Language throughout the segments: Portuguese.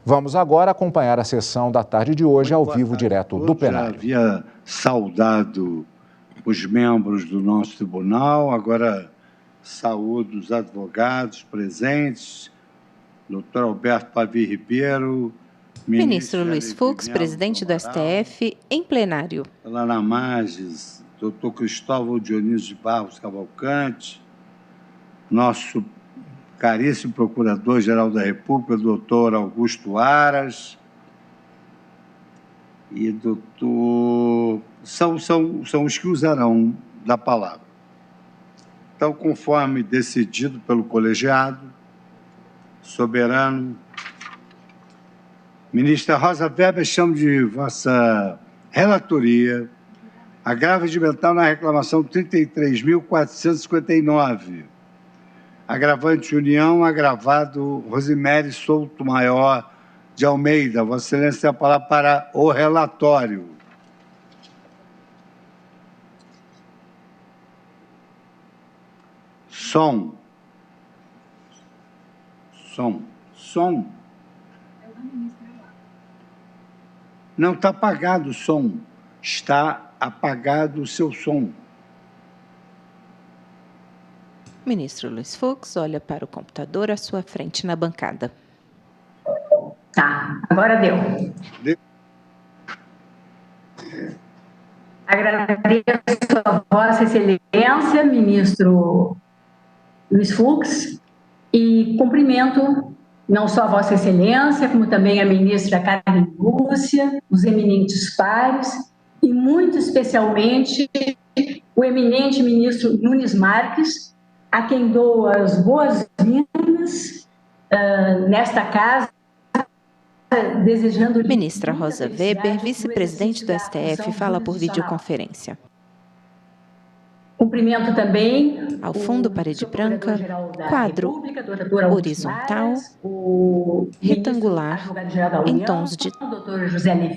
Vamos agora acompanhar a sessão da tarde de hoje ao vivo, direto do plenário. Já havia saudado os membros do nosso tribunal, agora saúdo os advogados presentes, doutor Alberto Pavio Ribeiro, Ministro Luiz Fux, presidente do STF, em plenário. Lana Mages, doutor Cristóvão Dionísio de Barros Cavalcante, nosso caríssimo Procurador-Geral da República, doutor Augusto Aras, e doutor... São os que usarão da palavra. Então, conforme decidido pelo colegiado, soberano, ministra Rosa Weber, chamo de vossa relatoria, agravo regimental na reclamação 33.459, agravante União, agravado Rosemary Souto Maior de Almeida. Vossa Excelência tem a palavra para o relatório. Som. Não, está apagado o som. Está apagado o seu som. Ministro Luiz Fux olha para o computador à sua frente na bancada. Tá, agora deu. Agradeço a Vossa Excelência, ministro Luiz Fux, e cumprimento não só a Vossa Excelência, como também a ministra Carmen Lúcia, os eminentes pares, e muito especialmente o eminente ministro Nunes Marques, a quem dou as boas-vindas nesta casa, desejando... Ministra Rosa Weber, vice-presidente do STF, fala por videoconferência. Cumprimento também ao fundo, parede branca, quadro horizontal, retangular, em tons de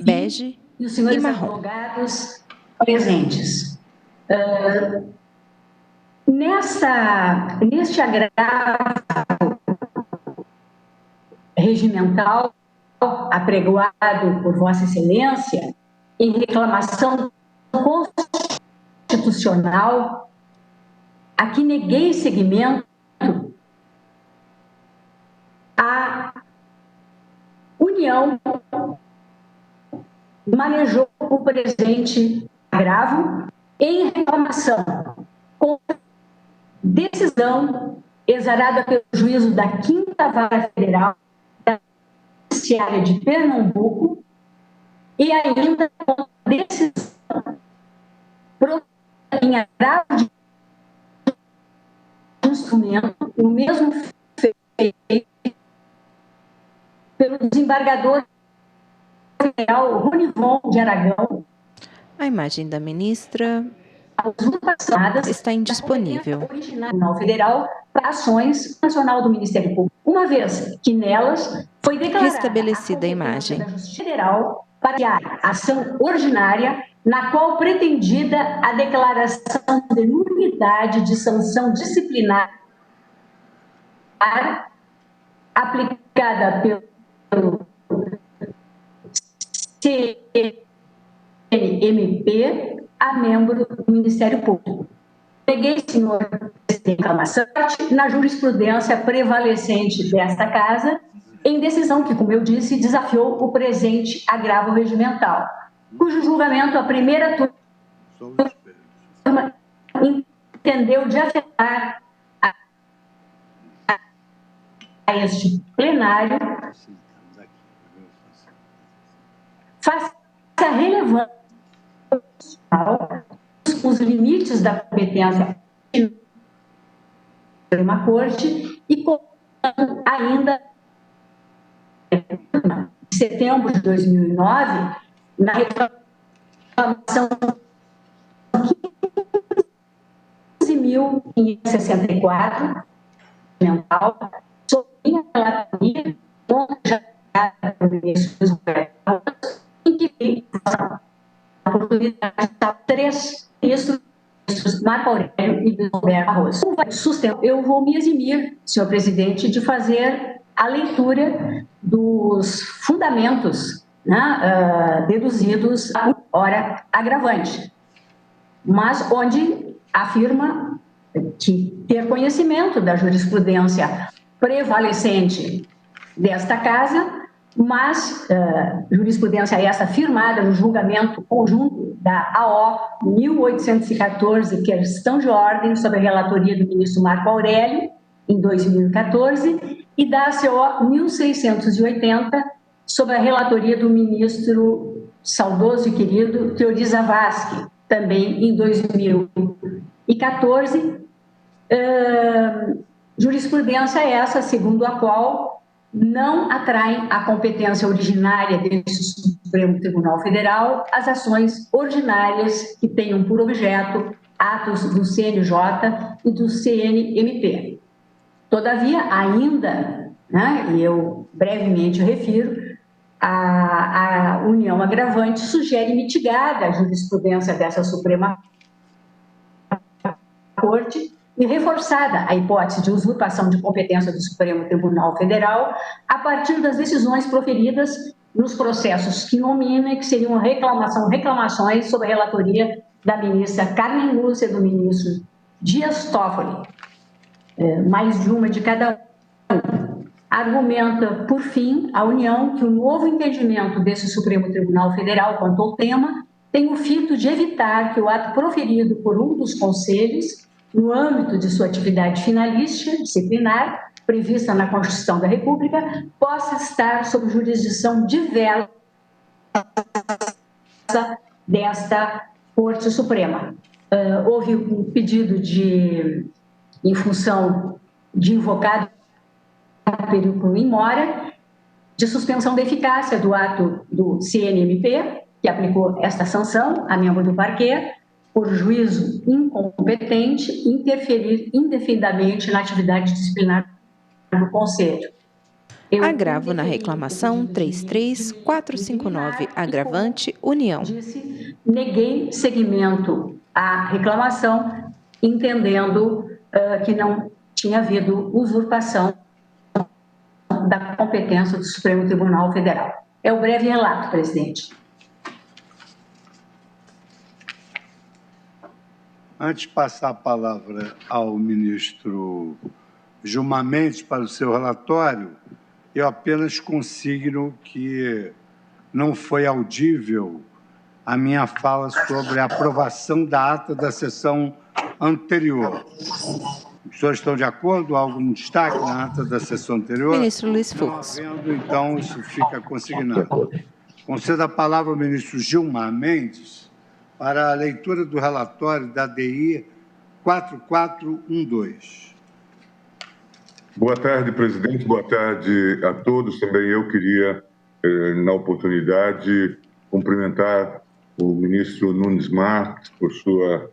bege e os senhores e marrom. advogados presentes. Neste agravo regimental apregoado por Vossa Excelência, em reclamação constitucional, a que neguei seguimento, a União manejou o presente agravo em reclamação com decisão exarada pelo juízo da 5ª Vara Federal da Judiciária de Pernambuco e ainda com decisão em agravo de instrumento, o mesmo feito pelo desembargador federal Ronivon de Aragão. A imagem da ministra está indisponível. Tribunal Federal para ações nacional do Ministério Público, uma vez que nelas foi declarada restabelecida a imagem da Justiça Federal para a ação ordinária, na qual pretendida a declaração de nulidade de sanção disciplinar aplicada pelo CNMP a membro do Ministério Público. Peguei, senhor presidente, reclamação na jurisprudência prevalecente desta Casa, em decisão que, como eu disse, desafiou o presente agravo regimental, cujo julgamento a primeira turma entendeu de afetar a este plenário face à relevância os limites da competência da Suprema Corte e ainda em setembro de 2009, na reclamação 15.564 sobre minha relatoria em que a oportunidade de 3 ministros, Marco Aurélio e Roberto Barroso. Eu vou me eximir, senhor presidente, de fazer a leitura dos fundamentos, né, deduzidos a hora agravante, mas onde afirma que ter conhecimento da jurisprudência prevalecente desta Casa, mas jurisprudência essa firmada no julgamento conjunto da AO 1814, questão de ordem, sob a relatoria do ministro Marco Aurélio, em 2014, e da ACO 1680, sob a relatoria do ministro saudoso e querido Teori Zavascki, também em 2014. Jurisprudência essa, segundo a qual não atraem a competência originária deste Supremo Tribunal Federal as ações ordinárias que tenham por objeto atos do CNJ e do CNMP. Todavia, ainda, né, e eu brevemente refiro, a união agravante sugere mitigada a jurisprudência dessa Suprema Corte e reforçada a hipótese de usurpação de competência do Supremo Tribunal Federal a partir das decisões proferidas nos processos que nomina, que seriam reclamações sob a relatoria da ministra Carmen Lúcia e do ministro Dias Toffoli, mais de uma de cada um. Argumenta, por fim, a União que o novo entendimento desse Supremo Tribunal Federal quanto ao tema tem o fito de evitar que o ato proferido por um dos conselhos, no âmbito de sua atividade finalística, disciplinar, prevista na Constituição da República, possa estar sob jurisdição diversa desta Corte Suprema. Houve um pedido em função de invocado período in mora, de suspensão da eficácia do ato do CNMP, que aplicou esta sanção a membro do parquê, por juízo incompetente, interferir indefinidamente na atividade disciplinar do Conselho. Agravo na reclamação 33459, agravante, União. Neguei seguimento à reclamação, entendendo que não tinha havido usurpação da competência do Supremo Tribunal Federal. É o breve relato, presidente. Antes de passar a palavra ao ministro Gilmar Mendes para o seu relatório, eu apenas consigno que não foi audível a minha fala sobre a aprovação da ata da sessão anterior. Os senhores estão de acordo? Há algum destaque na ata da sessão anterior? Ministro Luiz Fux. Não havendo, então, isso fica consignado. Concedo a palavra ao ministro Gilmar Mendes para a leitura do relatório da DI 4412. Boa tarde, presidente. Boa tarde a todos. Também eu queria, na oportunidade, cumprimentar o ministro Nunes Marques por sua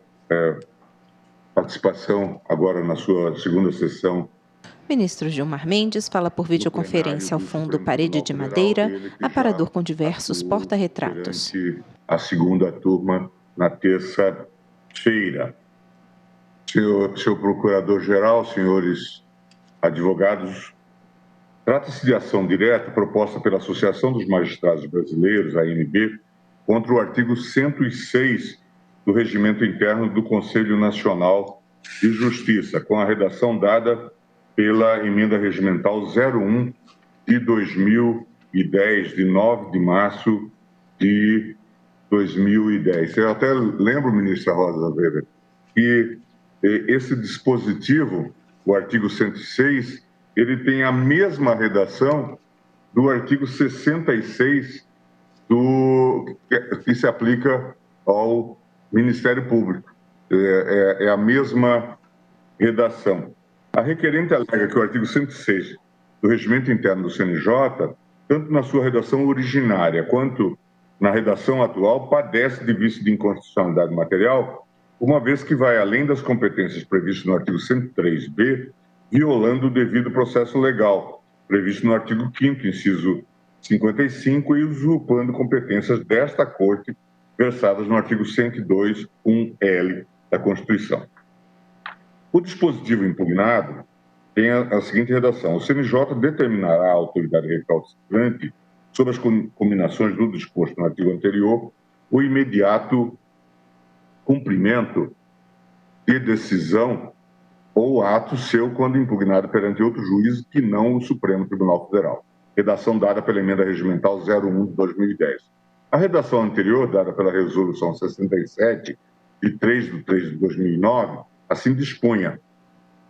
participação agora na sua segunda sessão. Ministro Gilmar Mendes fala por videoconferência ao fundo Parede de Madeira, aparador com diversos porta-retratos. A segunda turma na terça-feira. Senhor Procurador-Geral, senhores advogados, trata-se de ação direta proposta pela Associação dos Magistrados Brasileiros, AMB, contra o artigo 106 do Regimento Interno do Conselho Nacional de Justiça, com a redação dada pela Emenda Regimental 01 de 2010, de 9 de março de 2010. Eu até lembro, ministra Rosa Weber, que esse dispositivo, o artigo 106, ele tem a mesma redação do artigo 66 que se aplica ao Ministério Público. É a mesma redação. A requerente alega que o artigo 106 do Regimento Interno do CNJ, tanto na sua redação originária quanto na redação atual, padece de vício de inconstitucionalidade material, uma vez que vai além das competências previstas no artigo 103b, violando o devido processo legal, previsto no artigo 5º, inciso 55, e usurpando competências desta Corte, versadas no artigo 102.1l da Constituição. O dispositivo impugnado tem a seguinte redação: o CNJ determinará à autoridade recalcitrante, sob as combinações do disposto no artigo anterior, o imediato cumprimento de decisão ou ato seu quando impugnado perante outro juiz que não o Supremo Tribunal Federal. Redação dada pela Emenda Regimental 01 de 2010. A redação anterior, dada pela Resolução 67, de 3 de 3 de 2009, assim dispunha.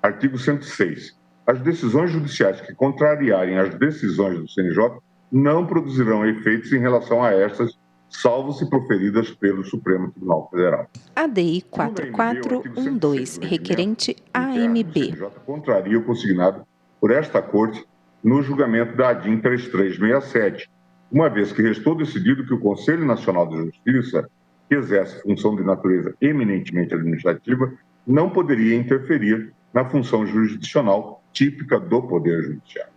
Artigo 106. As decisões judiciais que contrariarem as decisões do CNJ não produzirão efeitos em relação a estas, salvo se proferidas pelo Supremo Tribunal Federal. ADI 4412, requerente AMB. O CNJ contraria o consignado por esta Corte no julgamento da ADIM 3367, uma vez que restou decidido que o Conselho Nacional de Justiça, que exerce função de natureza eminentemente administrativa, não poderia interferir na função jurisdicional típica do Poder Judiciário.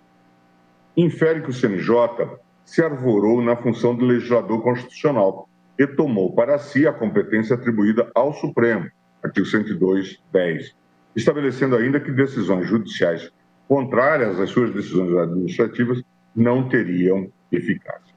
Infere que o CNJ se arvorou na função de legislador constitucional e tomou para si a competência atribuída ao Supremo, artigo 102.10, estabelecendo ainda que decisões judiciais contrárias às suas decisões administrativas não teriam eficácia.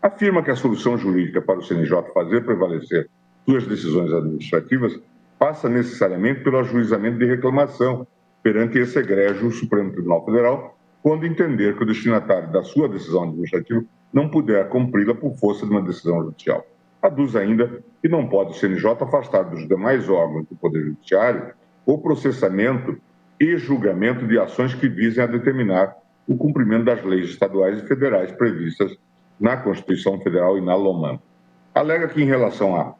Afirma que a solução jurídica para o CNJ fazer prevalecer suas decisões administrativas passa necessariamente pelo ajuizamento de reclamação perante esse egrégio Supremo Tribunal Federal, quando entender que o destinatário da sua decisão administrativa não puder cumpri-la por força de uma decisão judicial. Aduz ainda que não pode o CNJ afastar dos demais órgãos do Poder Judiciário o processamento e julgamento de ações que visem a determinar o cumprimento das leis estaduais e federais previstas na Constituição Federal e na LOMAN. Alega que, em relação à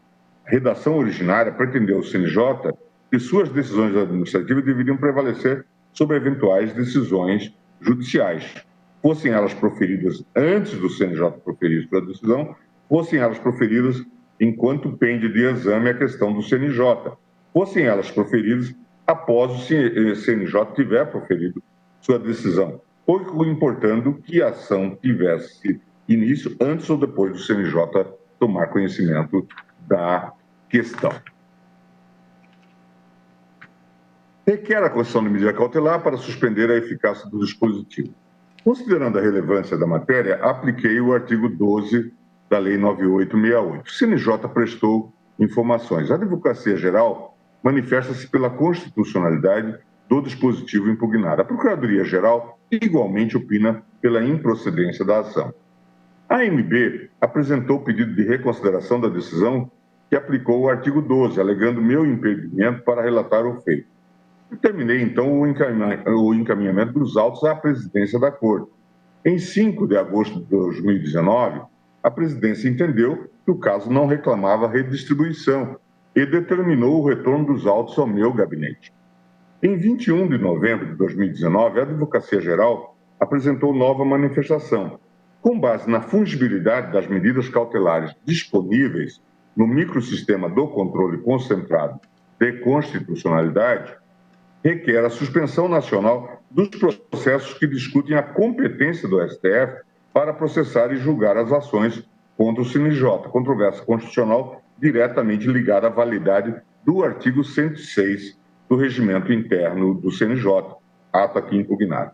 redação originária, pretendeu o CNJ que suas decisões administrativas deveriam prevalecer sobre eventuais decisões judiciais, fossem elas proferidas antes do CNJ proferir sua decisão, fossem elas proferidas enquanto pende de exame a questão do CNJ, fossem elas proferidas após o CNJ tiver proferido sua decisão, pouco importando que a ação tivesse início antes ou depois do CNJ tomar conhecimento da questão. Requer a concessão de medida cautelar para suspender a eficácia do dispositivo. Considerando a relevância da matéria, apliquei o artigo 12 da Lei 9868. O CNJ prestou informações. A Advocacia Geral manifesta-se pela constitucionalidade do dispositivo impugnado. A Procuradoria-Geral igualmente opina pela improcedência da ação. A AMB apresentou pedido de reconsideração da decisão que aplicou o artigo 12, alegando meu impedimento para relatar o feito. Terminei, então, o encaminhamento dos autos à presidência da Corte. Em 5 de agosto de 2019, a presidência entendeu que o caso não reclamava redistribuição e determinou o retorno dos autos ao meu gabinete. Em 21 de novembro de 2019, a Advocacia Geral apresentou nova manifestação. Com base na fungibilidade das medidas cautelares disponíveis no microsistema do controle concentrado de constitucionalidade, requer a suspensão nacional dos processos que discutem a competência do STF para processar e julgar as ações contra o CNJ, controvérsia constitucional diretamente ligada à validade do artigo 106 do Regimento Interno do CNJ, ato aqui impugnado.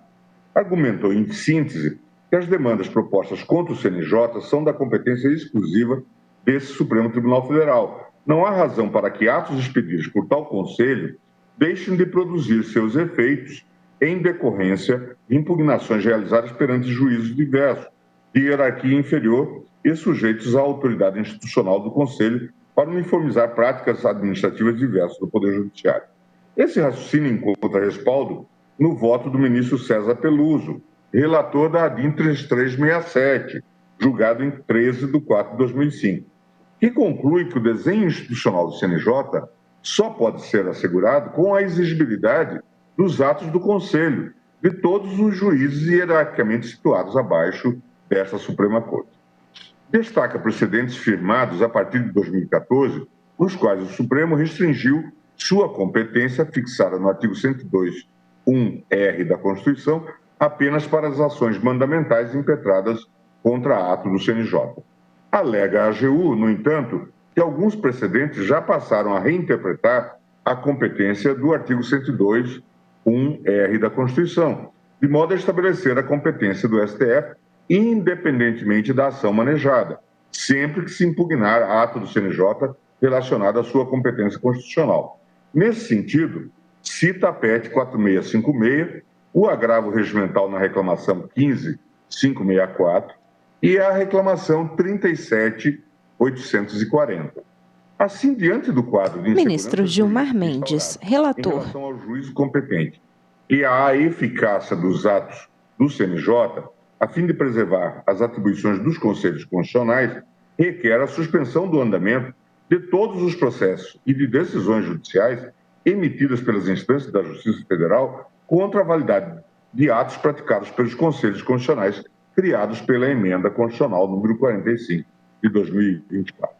Argumentou, em síntese, que as demandas propostas contra o CNJ são da competência exclusiva desse Supremo Tribunal Federal. Não há razão para que atos expedidos por tal Conselho deixem de produzir seus efeitos em decorrência de impugnações realizadas perante juízos diversos, de hierarquia inferior e sujeitos à autoridade institucional do Conselho para uniformizar práticas administrativas diversas do Poder Judiciário. Esse raciocínio encontra respaldo no voto do ministro César Peluso, relator da ADIM 3367, julgado em 13 de 4 de 2005, que conclui que o desenho institucional do CNJ só pode ser assegurado com a exigibilidade dos atos do Conselho, de todos os juízes hierarquicamente situados abaixo desta Suprema Corte. Destaca precedentes firmados a partir de 2014, nos quais o Supremo restringiu sua competência fixada no artigo 102.1-R da Constituição apenas para as ações mandamentais impetradas contra ato do CNJ. Alega a AGU, no entanto, que alguns precedentes já passaram a reinterpretar a competência do artigo 102 1R da Constituição, de modo a estabelecer a competência do STF independentemente da ação manejada, sempre que se impugnar ato do CNJ relacionado à sua competência constitucional. Nesse sentido, cita a PEC 4656, o agravo regimental na reclamação 15564 e a reclamação 37840. Assim, diante do quadro de Ministro Gilmar Mendes, relator. Em relação ao juízo competente e à eficácia dos atos do CNJ, a fim de preservar as atribuições dos conselhos constitucionais, requer a suspensão do andamento de todos os processos e de decisões judiciais emitidas pelas instâncias da Justiça Federal contra a validade de atos praticados pelos conselhos constitucionais criados pela Emenda Constitucional número 45 de 2024.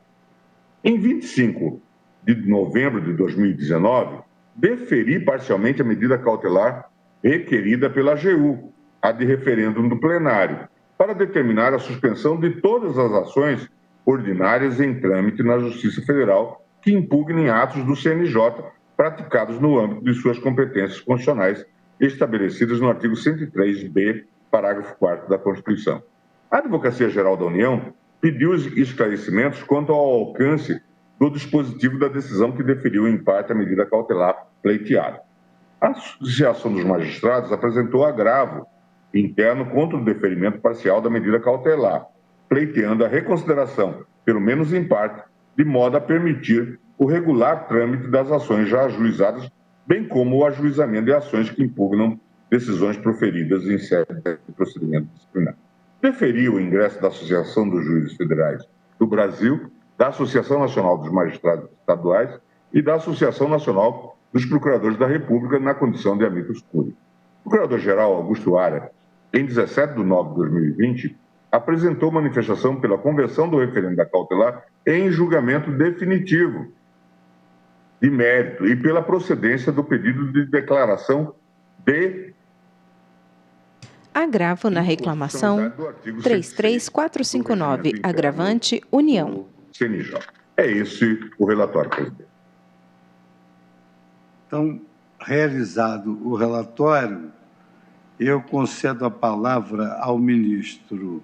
Em 25 de novembro de 2019, deferi parcialmente a medida cautelar requerida pela AGU, a de referendo do plenário, para determinar a suspensão de todas as ações ordinárias em trâmite na Justiça Federal que impugnem atos do CNJ praticados no âmbito de suas competências constitucionais estabelecidas no artigo 103b, parágrafo 4º da Constituição. A Advocacia Geral da União pediu esclarecimentos quanto ao alcance do dispositivo da decisão que deferiu em parte a medida cautelar pleiteada. A Associação dos Magistrados apresentou agravo interno contra o deferimento parcial da medida cautelar, pleiteando a reconsideração, pelo menos em parte, de modo a permitir o regular trâmite das ações já ajuizadas, bem como o ajuizamento de ações que impugnam decisões proferidas em sede de procedimento disciplinar. Deferi o ingresso da Associação dos Juízes Federais do Brasil, da Associação Nacional dos Magistrados Estaduais e da Associação Nacional dos Procuradores da República na condição de amicus curiae. O Procurador-Geral Augusto Aras, em 17 de nove de 2020, apresentou manifestação pela conversão do referendo da cautelar em julgamento definitivo de mérito e pela procedência do pedido de declaração de agravo na reclamação 33459, agravante União. CNJ. É esse o relatório, presidente. Então, realizado o relatório, eu concedo a palavra ao ministro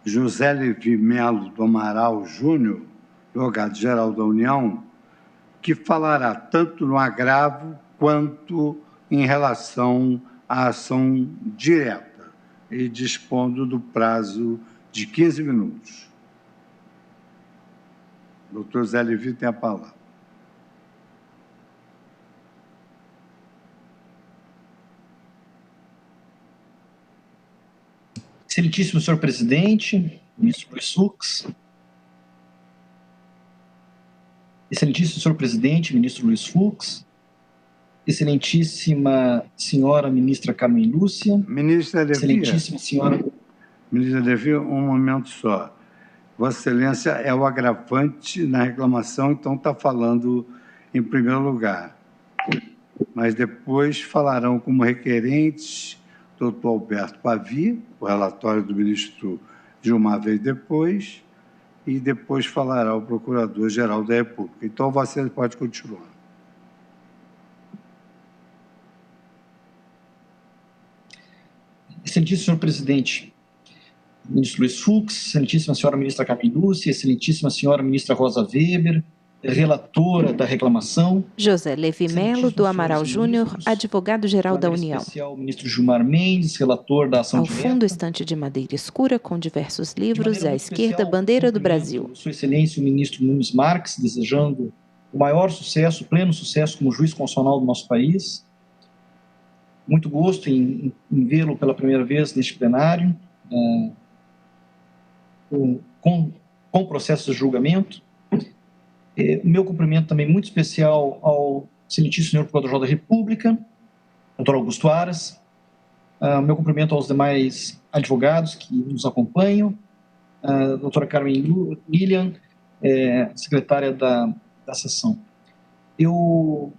José Levi Melo do Amaral Júnior, advogado-geral da União, que falará tanto no agravo quanto em relação à ação direta, e dispondo do prazo de 15 minutos. Doutor Zé Levi tem a palavra. Excelentíssimo senhor presidente, ministro Luiz Fux. Excelentíssimo senhor presidente, ministro Luiz Fux. Excelentíssima senhora ministra Carmen Lúcia. Ministra Levi. Excelentíssima senhora... Ministra Levi, um momento só. Vossa Excelência é o agravante na reclamação, então está falando em primeiro lugar. Mas depois falarão como requerentes doutor Alberto Pavi, o relatório do ministro Gilmar veio depois, e depois falará o Procurador-Geral da República. Então, Vossa Excelência pode continuar. Excelentíssimo senhor presidente, ministro Luiz Fux, excelentíssima senhora ministra Carmen Lúcia, excelentíssima senhora ministra Rosa Weber, relatora da reclamação. José Levi Melo, do Amaral Júnior, advogado-geral da União. Especial, ministro Gilmar Mendes, relator da ação direta. Ao fundo, estante de madeira escura com diversos livros, à esquerda, bandeira do Brasil. Sua Excelência, o ministro Nunes Marques, desejando o maior sucesso, pleno sucesso como juiz constitucional do nosso país. Muito gosto em vê-lo pela primeira vez neste plenário, com processo de julgamento. O meu cumprimento também muito especial ao excelentíssimo senhor Procurador-Geral da República, doutor Augusto Aras. Meu cumprimento aos demais advogados que nos acompanham, doutora Carmen Lilian, secretária da sessão. Eu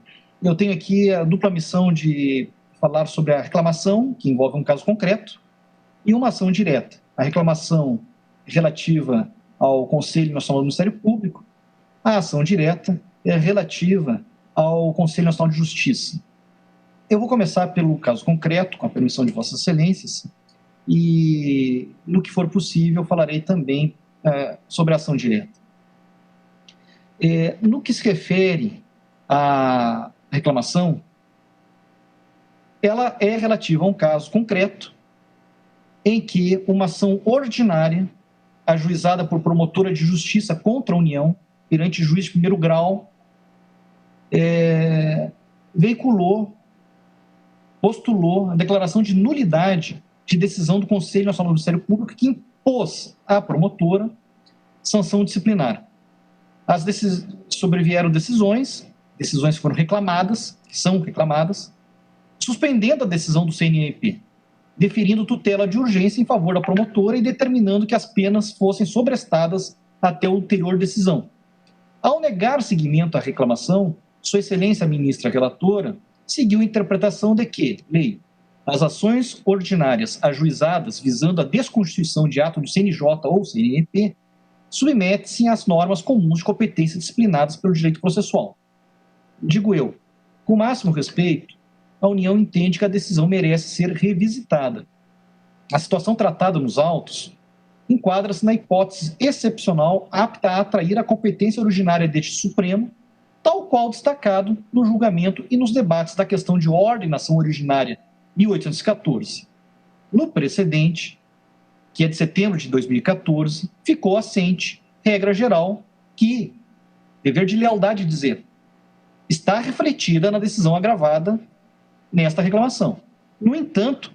tenho aqui a dupla missão de falar sobre a reclamação, que envolve um caso concreto, e uma ação direta. A reclamação relativa ao Conselho Nacional do Ministério Público, a ação direta é relativa ao Conselho Nacional de Justiça. Eu vou começar pelo caso concreto, com a permissão de Vossas Excelências, e, no que for possível, falarei também sobre a ação direta. No que se refere à reclamação, ela é relativa a um caso concreto em que uma ação ordinária, ajuizada por promotora de justiça contra a União, perante juiz de primeiro grau, postulou a declaração de nulidade de decisão do Conselho Nacional do Ministério Público que impôs à promotora sanção disciplinar. Sobrevieram decisões foram reclamadas, que são reclamadas, suspendendo a decisão do CNMP, deferindo tutela de urgência em favor da promotora e determinando que as penas fossem sobrestadas até a ulterior decisão. Ao negar seguimento à reclamação, Sua Excelência a ministra relatora seguiu a interpretação de que, leio, as ações ordinárias ajuizadas visando a desconstituição de ato do CNJ ou CNMP submete-se às normas comuns de competência disciplinadas pelo direito processual. Digo eu, com o máximo respeito, a União entende que a decisão merece ser revisitada. A situação tratada nos autos enquadra-se na hipótese excepcional apta a atrair a competência originária deste Supremo, tal qual destacado no julgamento e nos debates da questão de ordem na ação originária 1814. No precedente, que é de setembro de 2014, ficou assente regra geral que, dever de lealdade dizer, está refletida na decisão agravada nesta reclamação. No entanto,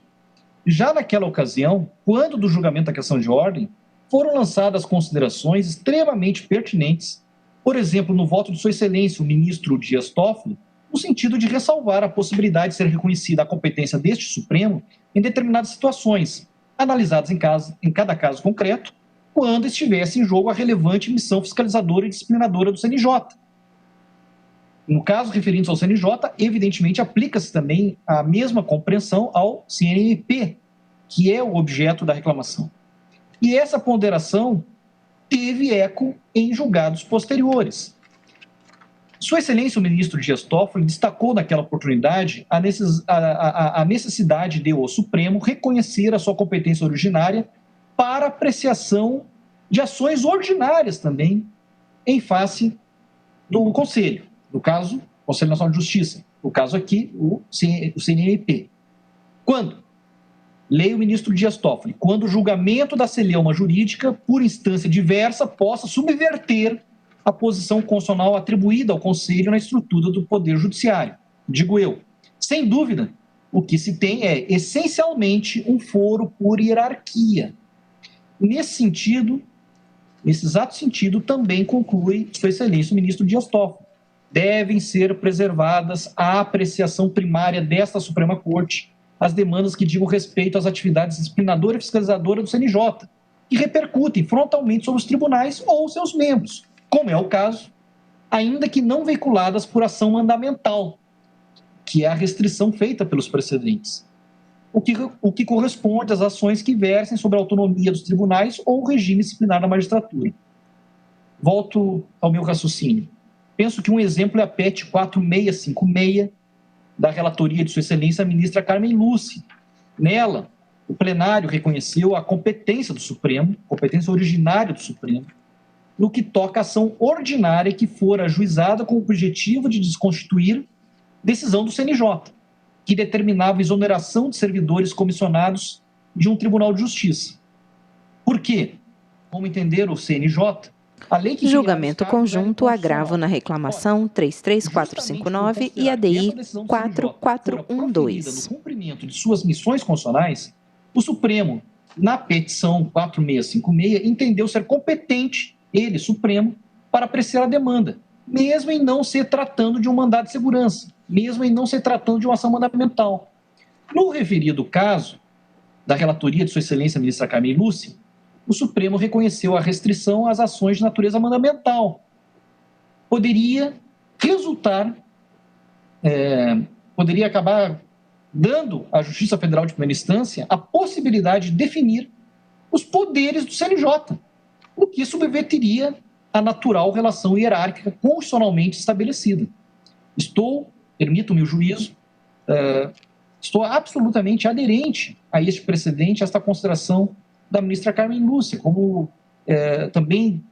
já naquela ocasião, quando do julgamento da questão de ordem, foram lançadas considerações extremamente pertinentes, por exemplo, no voto de Sua Excelência, o ministro Dias Toffoli, no sentido de ressalvar a possibilidade de ser reconhecida a competência deste Supremo em determinadas situações, analisadas em cada caso concreto, quando estivesse em jogo a relevante missão fiscalizadora e disciplinadora do CNJ. No caso referindo-se ao CNJ, evidentemente aplica-se também a mesma compreensão ao CNMP, que é o objeto da reclamação. E essa ponderação teve eco em julgados posteriores. Sua Excelência, o ministro Dias Toffoli, destacou naquela oportunidade a necessidade de o Supremo reconhecer a sua competência originária para apreciação de ações ordinárias também em face do Conselho. No caso, Conselho Nacional de Justiça. No caso aqui, o CNMP. Quando? Leia o ministro Dias Toffoli. Quando o julgamento da celeuma jurídica, por instância diversa, possa subverter a posição constitucional atribuída ao Conselho na estrutura do Poder Judiciário. Digo eu, sem dúvida, o que se tem é, essencialmente, um foro por hierarquia. Nesse sentido, nesse exato sentido, também conclui Sua Excelência o ministro Dias Toffoli. Devem ser preservadas a apreciação primária desta Suprema Corte, as demandas que digam respeito às atividades disciplinadora e fiscalizadora do CNJ, que repercutem frontalmente sobre os tribunais ou seus membros, como é o caso, ainda que não veiculadas por ação mandamental, que é a restrição feita pelos precedentes, o que corresponde às ações que versem sobre a autonomia dos tribunais ou o regime disciplinar da magistratura. Volto ao meu raciocínio. Penso que um exemplo é a PET 4656, da relatoria de Sua Excelência a ministra Carmen Lúcia. Nela, o plenário reconheceu a competência do Supremo, competência originária do Supremo, no que toca à ação ordinária que for ajuizada com o objetivo de desconstituir decisão do CNJ, que determinava a exoneração de servidores comissionados de um Tribunal de Justiça. Por quê? Como entender o CNJ? A lei que julgamento conjunto, agravo na reclamação 33459 e ADI 4412. No cumprimento de suas missões constitucionais, o Supremo, na petição 4656, entendeu ser competente, ele, Supremo, para apreciar a demanda, mesmo em não se tratando de um mandado de segurança, mesmo em não se tratando de uma ação mandamental. No referido caso, da relatoria de Sua Excelência a ministra Carmen Lúcia, o Supremo reconheceu a restrição às ações de natureza mandamental. Poderia acabar dando à Justiça Federal de primeira instância a possibilidade de definir os poderes do CNJ, o que subverteria a natural relação hierárquica constitucionalmente estabelecida. Permito-me o juízo, estou absolutamente aderente a este precedente, a esta consideração da ministra Carmen Lúcia, como também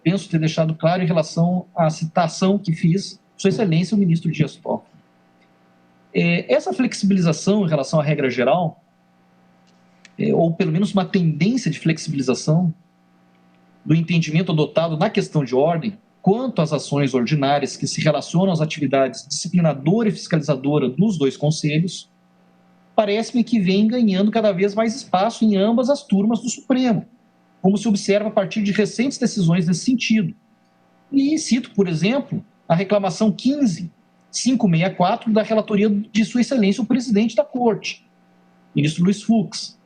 penso ter deixado claro em relação à citação que fiz, Sua Excelência, o ministro Dias Toffoli. Essa flexibilização em relação à regra geral, ou pelo menos uma tendência de flexibilização do entendimento adotado na questão de ordem, quanto às ações ordinárias que se relacionam às atividades disciplinadora e fiscalizadora dos dois conselhos, parece-me que vem ganhando cada vez mais espaço em ambas as turmas do Supremo, como se observa a partir de recentes decisões nesse sentido. E cito, por exemplo, a reclamação 15.564 da relatoria de Sua Excelência, o presidente da Corte, ministro Luiz Fux.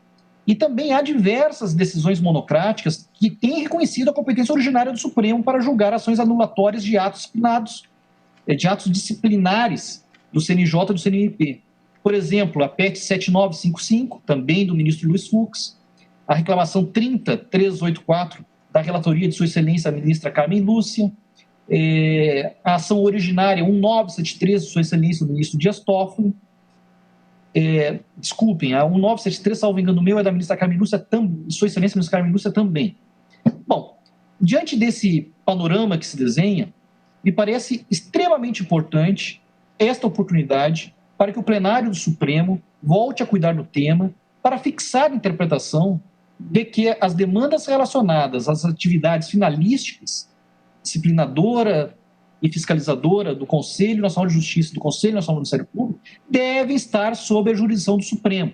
E também há diversas decisões monocráticas que têm reconhecido a competência originária do Supremo para julgar ações anulatórias de atos disciplinares do CNJ e do CNMP. Por exemplo, a PEC 7955, também do ministro Luiz Fux, a reclamação 30.384 da relatoria de Sua Excelência, a ministra Carmen Lúcia, a ação originária 1973 de Sua Excelência, o ministro Dias Toffoli, desculpem, a 1973, salvo engano meu, é da ministra Carmen Lúcia, Sua Excelência, a ministra Carmen Lúcia também. Bom, diante desse panorama que se desenha, me parece extremamente importante esta oportunidade para que o plenário do Supremo volte a cuidar do tema, para fixar a interpretação de que as demandas relacionadas às atividades finalísticas, disciplinadora e fiscalizadora do Conselho Nacional de Justiça e do Conselho Nacional do Ministério Público devem estar sob a jurisdição do Supremo,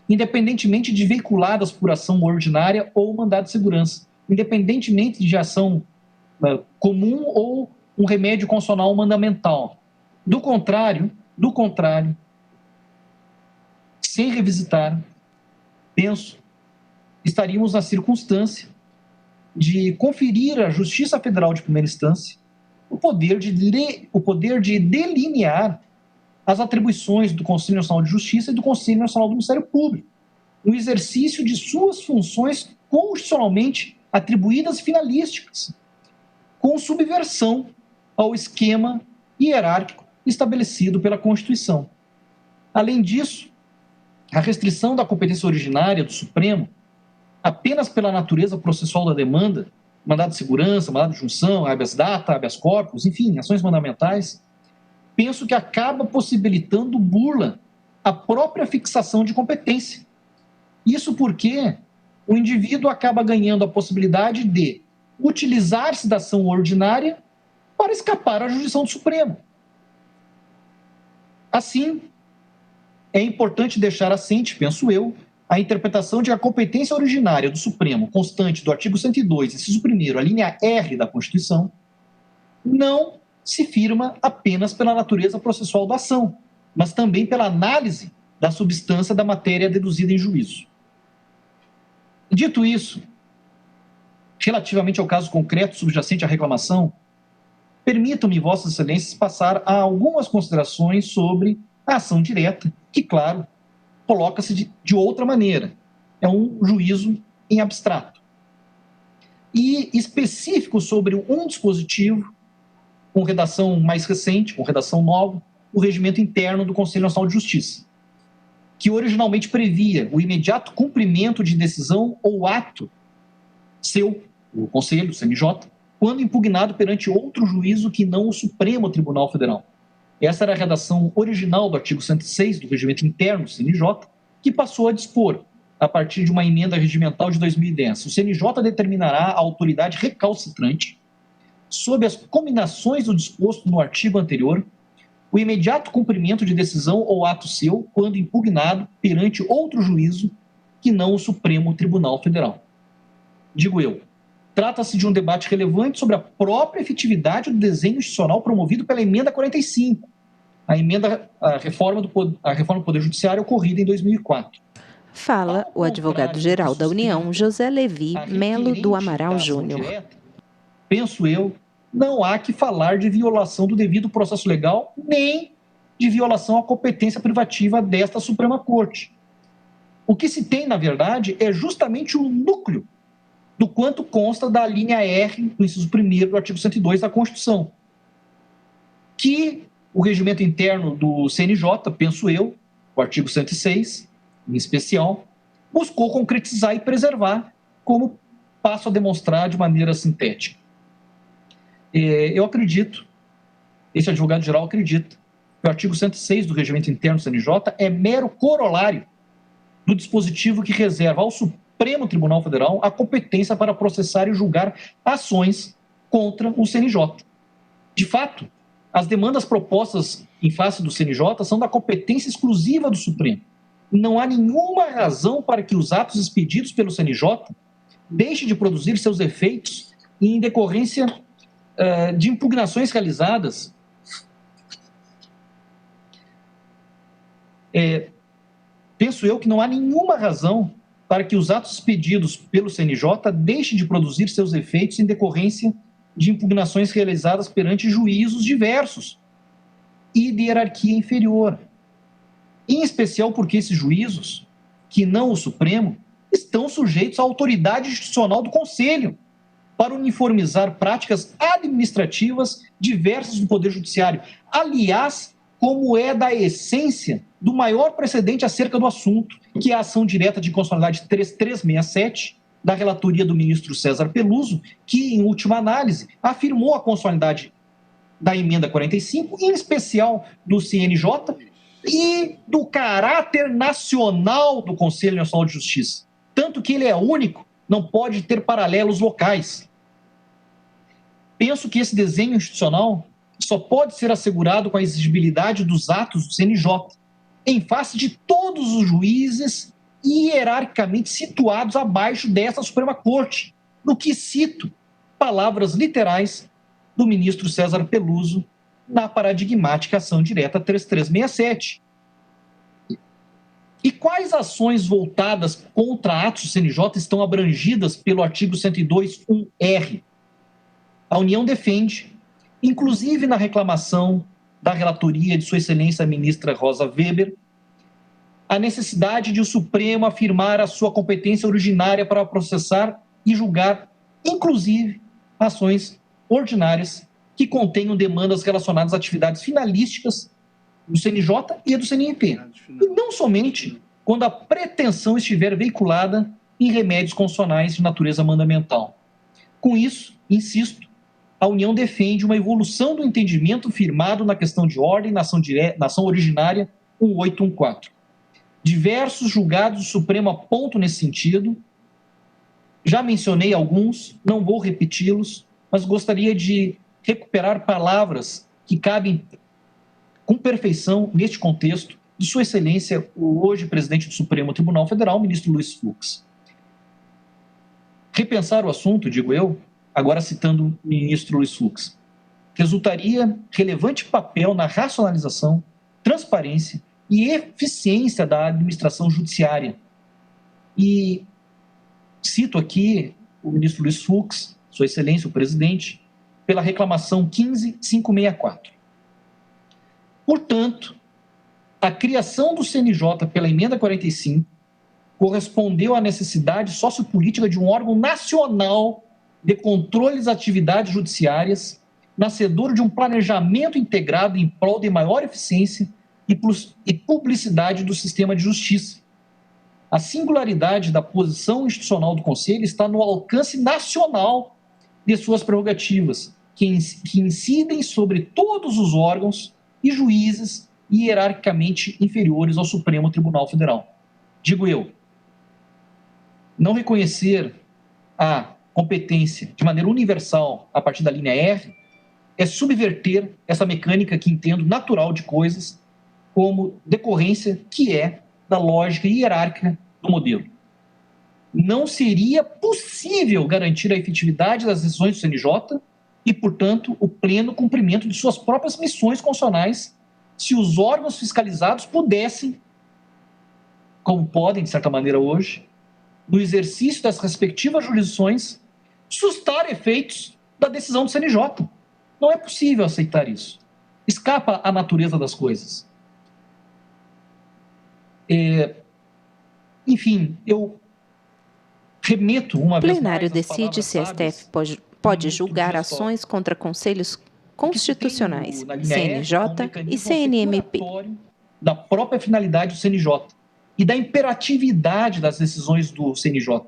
independentemente de veiculadas por ação ordinária ou mandado de segurança, independentemente de ação comum ou um remédio constitucional mandamental. Do contrário, sem revisitar, penso, estaríamos na circunstância de conferir à Justiça Federal de primeira instância o poder de delinear as atribuições do Conselho Nacional de Justiça e do Conselho Nacional do Ministério Público, no exercício de suas funções constitucionalmente atribuídas finalísticas, com subversão ao esquema hierárquico estabelecido pela Constituição. Além disso, a restrição da competência originária do Supremo, apenas pela natureza processual da demanda, mandado de segurança, mandado de junção, habeas data, habeas corpus, enfim, ações mandamentais, penso que acaba possibilitando burla à própria fixação de competência. Isso porque o indivíduo acaba ganhando a possibilidade de utilizar-se da ação ordinária para escapar à jurisdição do Supremo. Assim, é importante deixar assente, penso eu, a interpretação de que a competência originária do Supremo, constante do artigo 102, inciso 1º, a linha R da Constituição, não se firma apenas pela natureza processual da ação, mas também pela análise da substância da matéria deduzida em juízo. Dito isso, relativamente ao caso concreto subjacente à reclamação, permitam-me, Vossas Excelências, passar a algumas considerações sobre a ação direta, que, claro, coloca-se de outra maneira. É um juízo em abstrato. E específico sobre um dispositivo, com redação mais recente, com redação nova, o regimento interno do Conselho Nacional de Justiça, que originalmente previa o imediato cumprimento de decisão ou ato seu, o Conselho, o CNJ, quando impugnado perante outro juízo que não o Supremo Tribunal Federal. Essa era a redação original do artigo 106 do regimento interno do CNJ, que passou a dispor, a partir de uma emenda regimental de 2010. O CNJ determinará a autoridade recalcitrante, sob as combinações do disposto no artigo anterior, o imediato cumprimento de decisão ou ato seu, quando impugnado perante outro juízo que não o Supremo Tribunal Federal. Digo eu, trata-se de um debate relevante sobre a própria efetividade do desenho institucional promovido pela emenda 45, a reforma do Poder Judiciário ocorrida em 2004. Fala o advogado-geral da União, José Levi Melo do Amaral Júnior. Penso eu, não há que falar de violação do devido processo legal, nem de violação à competência privativa desta Suprema Corte. O que se tem, na verdade, é justamente o núcleo do quanto consta da linha R do inciso 1º do artigo 102 da Constituição, que o regimento interno do CNJ, penso eu, o artigo 106, em especial, buscou concretizar e preservar, como passo a demonstrar de maneira sintética. Eu acredito, esse advogado-geral acredita, que o artigo 106 do regimento interno do CNJ é mero corolário do dispositivo que reserva ao Supremo Tribunal Federal a competência para processar e julgar ações contra o CNJ. De fato, as demandas propostas em face do CNJ são da competência exclusiva do Supremo. Não há nenhuma razão para que os atos expedidos pelo CNJ deixem de produzir seus efeitos em decorrência de impugnações realizadas penso eu que não há nenhuma razão para que os atos expedidos pelo CNJ deixem de produzir seus efeitos em decorrência de impugnações realizadas perante juízos diversos e de hierarquia inferior. Em especial porque esses juízos, que não o Supremo, estão sujeitos à autoridade institucional do Conselho para uniformizar práticas administrativas diversas do Poder Judiciário. Aliás, como é da essência do maior precedente acerca do assunto, que é a ação direta de inconstitucionalidade 3367, da relatoria do ministro César Peluso, que, em última análise, afirmou a constitucionalidade da emenda 45, em especial do CNJ, e do caráter nacional do Conselho Nacional de Justiça. Tanto que ele é único, não pode ter paralelos locais. Penso que esse desenho institucional só pode ser assegurado com a exigibilidade dos atos do CNJ, em face de todos os juízes hierarquicamente situados abaixo desta Suprema Corte, no que cito palavras literais do ministro César Peluso na paradigmática ação direta 3367. E quais ações voltadas contra atos do CNJ estão abrangidas pelo artigo 102.1-R? A União defende, inclusive na reclamação da relatoria de Sua Excelência a ministra Rosa Weber, a necessidade de o Supremo afirmar a sua competência originária para processar e julgar, inclusive, ações ordinárias que contenham demandas relacionadas a atividades finalísticas do CNJ e do CNMP. E não somente quando a pretensão estiver veiculada em remédios constitucionais de natureza mandamental. Com isso, insisto, a União defende uma evolução do entendimento firmado na questão de ordem na ação originária 1814. Diversos julgados do Supremo apontam nesse sentido. Já mencionei alguns, não vou repeti-los, mas gostaria de recuperar palavras que cabem com perfeição neste contexto de Sua Excelência, o hoje presidente do Supremo Tribunal Federal, ministro Luiz Fux. Repensar o assunto, digo eu, agora citando o ministro Luiz Fux, resultaria relevante papel na racionalização, transparência e eficiência da administração judiciária. E cito aqui o ministro Luiz Fux, Sua Excelência, o presidente, pela reclamação 15.564. Portanto, a criação do CNJ pela emenda 45 correspondeu à necessidade sociopolítica de um órgão nacional de controle das atividades judiciárias, nascedor de um planejamento integrado em prol de maior eficiência e publicidade do sistema de justiça. A singularidade da posição institucional do Conselho está no alcance nacional de suas prerrogativas, que incidem sobre todos os órgãos e juízes hierarquicamente inferiores ao Supremo Tribunal Federal. Digo eu, não reconhecer a competência de maneira universal a partir da linha R é subverter essa mecânica que entendo natural de coisas como decorrência que é da lógica hierárquica do modelo. Não seria possível garantir a efetividade das decisões do CNJ e, portanto, o pleno cumprimento de suas próprias missões constitucionais se os órgãos fiscalizados pudessem, como podem, de certa maneira hoje, no exercício das respectivas jurisdições, sustar efeitos da decisão do CNJ. Não é possível aceitar isso. Escapa à natureza das coisas. Enfim, eu remeto uma vez mais... O plenário decide se a STF pode julgar ações contra conselhos constitucionais, na linha CNJ F, um mecanismo e CNMP. Da própria finalidade do CNJ e da imperatividade das decisões do CNJ,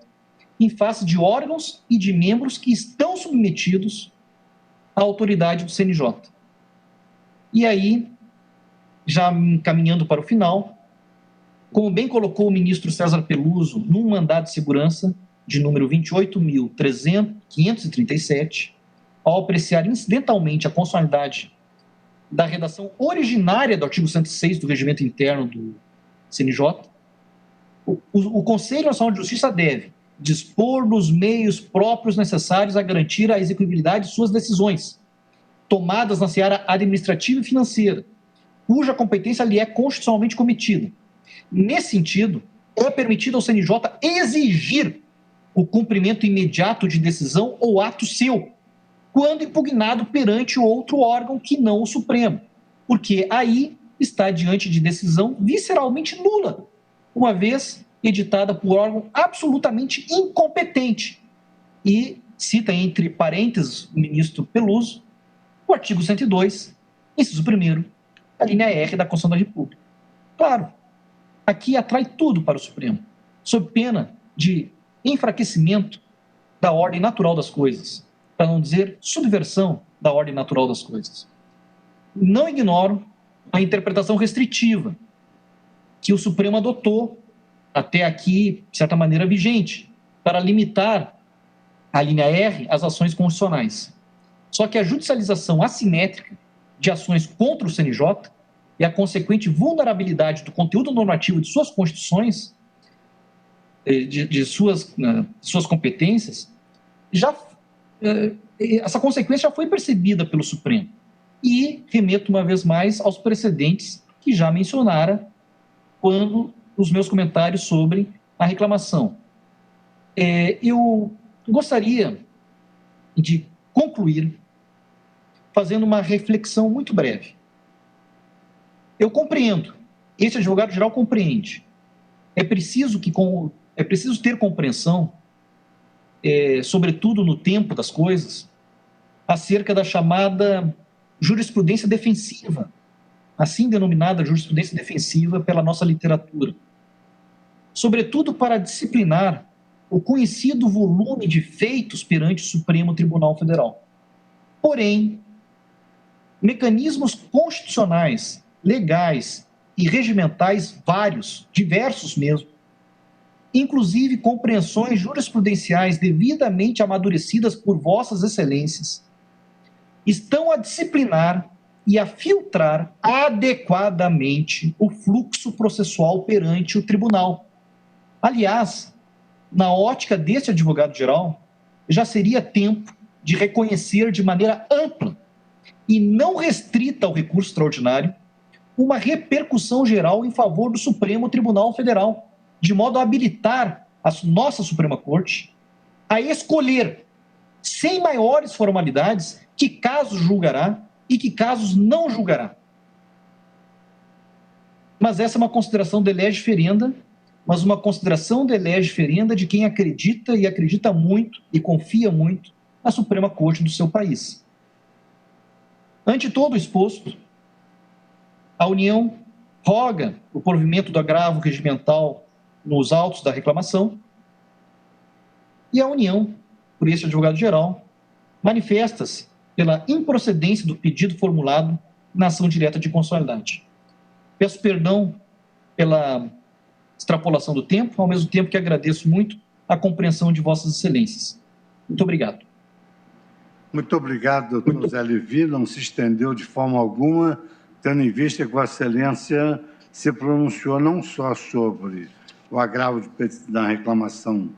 em face de órgãos e de membros que estão submetidos à autoridade do CNJ. E aí, já encaminhando para o final, como bem colocou o ministro César Peluso num mandado de segurança de número 28.537, ao apreciar incidentalmente a constitucionalidade da redação originária do artigo 106 do Regimento Interno do CNJ, o Conselho Nacional de Justiça deve dispor dos meios próprios necessários a garantir a execuibilidade de suas decisões, tomadas na seara administrativa e financeira, cuja competência lhe é constitucionalmente cometida. Nesse sentido, é permitido ao CNJ exigir o cumprimento imediato de decisão ou ato seu, quando impugnado perante outro órgão que não o Supremo, porque aí está diante de decisão visceralmente nula, uma vez editada por órgão absolutamente incompetente. E cita entre parênteses o ministro Peluso o artigo 102, inciso 1º, a linha R da Constituição da República. Claro, aqui atrai tudo para o Supremo, sob pena de enfraquecimento da ordem natural das coisas, para não dizer subversão da ordem natural das coisas. Não ignoro a interpretação restritiva que o Supremo adotou, até aqui, de certa maneira, vigente, para limitar a linha R às ações constitucionais. Só que a judicialização assimétrica de ações contra o CNJ e a consequente vulnerabilidade do conteúdo normativo de suas constituições, de suas competências, essa consequência já foi percebida pelo Supremo. E remeto uma vez mais aos precedentes que já mencionara quando os meus comentários sobre a reclamação. Eu gostaria de concluir fazendo uma reflexão muito breve. Eu compreendo, esse advogado-geral compreende. É preciso ter compreensão, sobretudo no tempo das coisas, acerca da chamada jurisprudência defensiva, assim denominada jurisprudência defensiva pela nossa literatura. Sobretudo para disciplinar o conhecido volume de feitos perante o Supremo Tribunal Federal. Porém, mecanismos constitucionais, legais e regimentais vários, diversos mesmo, inclusive compreensões jurisprudenciais devidamente amadurecidas por vossas excelências, estão a disciplinar e a filtrar adequadamente o fluxo processual perante o tribunal. Aliás, na ótica deste advogado-geral, já seria tempo de reconhecer de maneira ampla e não restrita ao recurso extraordinário uma repercussão geral em favor do Supremo Tribunal Federal, de modo a habilitar a nossa Suprema Corte a escolher, sem maiores formalidades, que casos julgará e que casos não julgará. Mas essa é uma consideração de lege ferenda, mas uma consideração de lege ferenda de quem acredita e acredita muito e confia muito na Suprema Corte do seu país. Ante todo o exposto, a União roga o provimento do agravo regimental nos autos da reclamação e a União, por este advogado-geral, manifesta-se pela improcedência do pedido formulado na ação direta de constitucionalidade. Peço perdão pela extrapolação do tempo, ao mesmo tempo que agradeço muito a compreensão de vossas excelências. Muito obrigado. Muito obrigado, doutor Zé Levi. Não se estendeu de forma alguma, tendo em vista que Vossa Excelência se pronunciou não só sobre o agravo da reclamação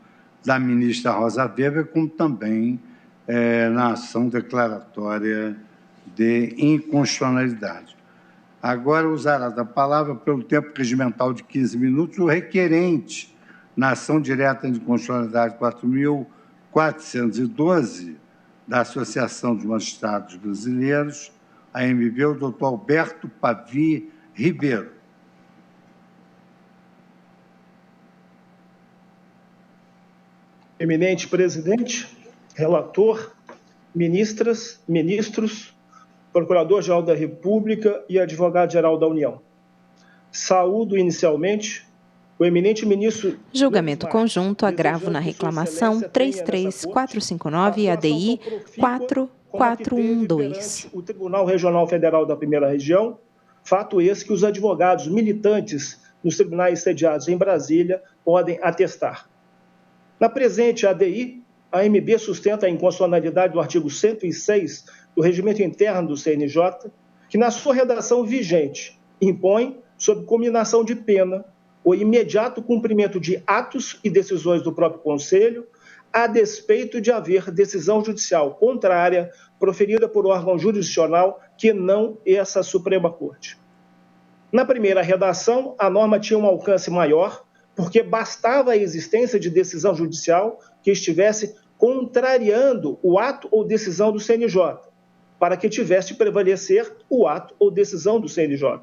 da ministra Rosa Weber, como também na ação declaratória de inconstitucionalidade. Agora usará da palavra, pelo tempo regimental de 15 minutos, o requerente na ação direta de inconstitucionalidade 4.412 da Associação dos Magistrados Brasileiros, AMB, o doutor Alberto Pavi Ribeiro. Eminente presidente, relator, ministras, ministros, Procurador-Geral da República e Advogado-Geral da União. Saúdo inicialmente o eminente ministro... Julgamento conjunto, agravo na reclamação 33459 ADI 4412. O Tribunal Regional Federal da Primeira Região, fato esse que os advogados militantes nos tribunais sediados em Brasília podem atestar. Na presente ADI, a AMB sustenta a inconstitucionalidade do artigo 106 do Regimento Interno do CNJ, que na sua redação vigente impõe, sob cominação de pena, o imediato cumprimento de atos e decisões do próprio Conselho, a despeito de haver decisão judicial contrária proferida por órgão jurisdicional que não essa Suprema Corte. Na primeira redação, a norma tinha um alcance maior, porque bastava a existência de decisão judicial que estivesse contrariando o ato ou decisão do CNJ, para que tivesse de prevalecer o ato ou decisão do CNJ.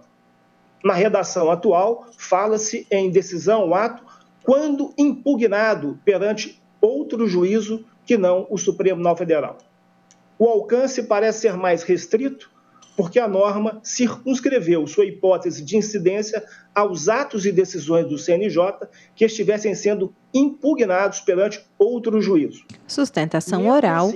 Na redação atual, fala-se em decisão ou ato quando impugnado perante outro juízo que não o Supremo Tribunal Federal. O alcance parece ser mais restrito, porque a norma circunscreveu sua hipótese de incidência aos atos e decisões do CNJ que estivessem sendo impugnados perante outro juízo. Sustentação oral,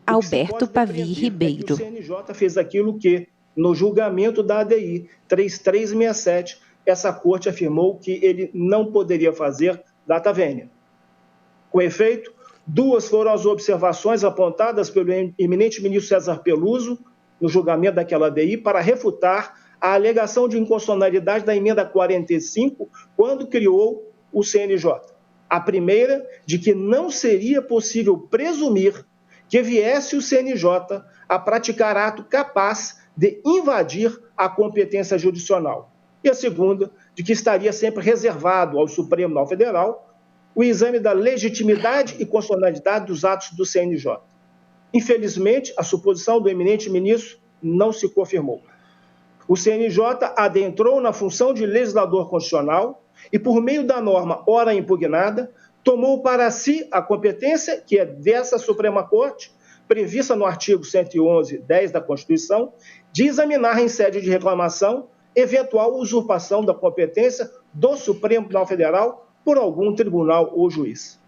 Alberto Pavi Ribeiro. O CNJ fez aquilo que, no julgamento da ADI 3367, essa Corte afirmou que ele não poderia fazer data vênia. Com efeito, duas foram as observações apontadas pelo eminente ministro César Peluso, no julgamento daquela ADI, para refutar a alegação de inconstitucionalidade da emenda 45, quando criou o CNJ. A primeira, de que não seria possível presumir que viesse o CNJ a praticar ato capaz de invadir a competência jurisdicional. E a segunda, de que estaria sempre reservado ao Supremo Tribunal Federal o exame da legitimidade e constitucionalidade dos atos do CNJ. Infelizmente, a suposição do eminente ministro não se confirmou. O CNJ adentrou na função de legislador constitucional e, por meio da norma ora impugnada, tomou para si a competência, que é dessa Suprema Corte, prevista no artigo 111(10) da Constituição, de examinar em sede de reclamação eventual usurpação da competência do Supremo Tribunal Federal por algum tribunal ou juiz.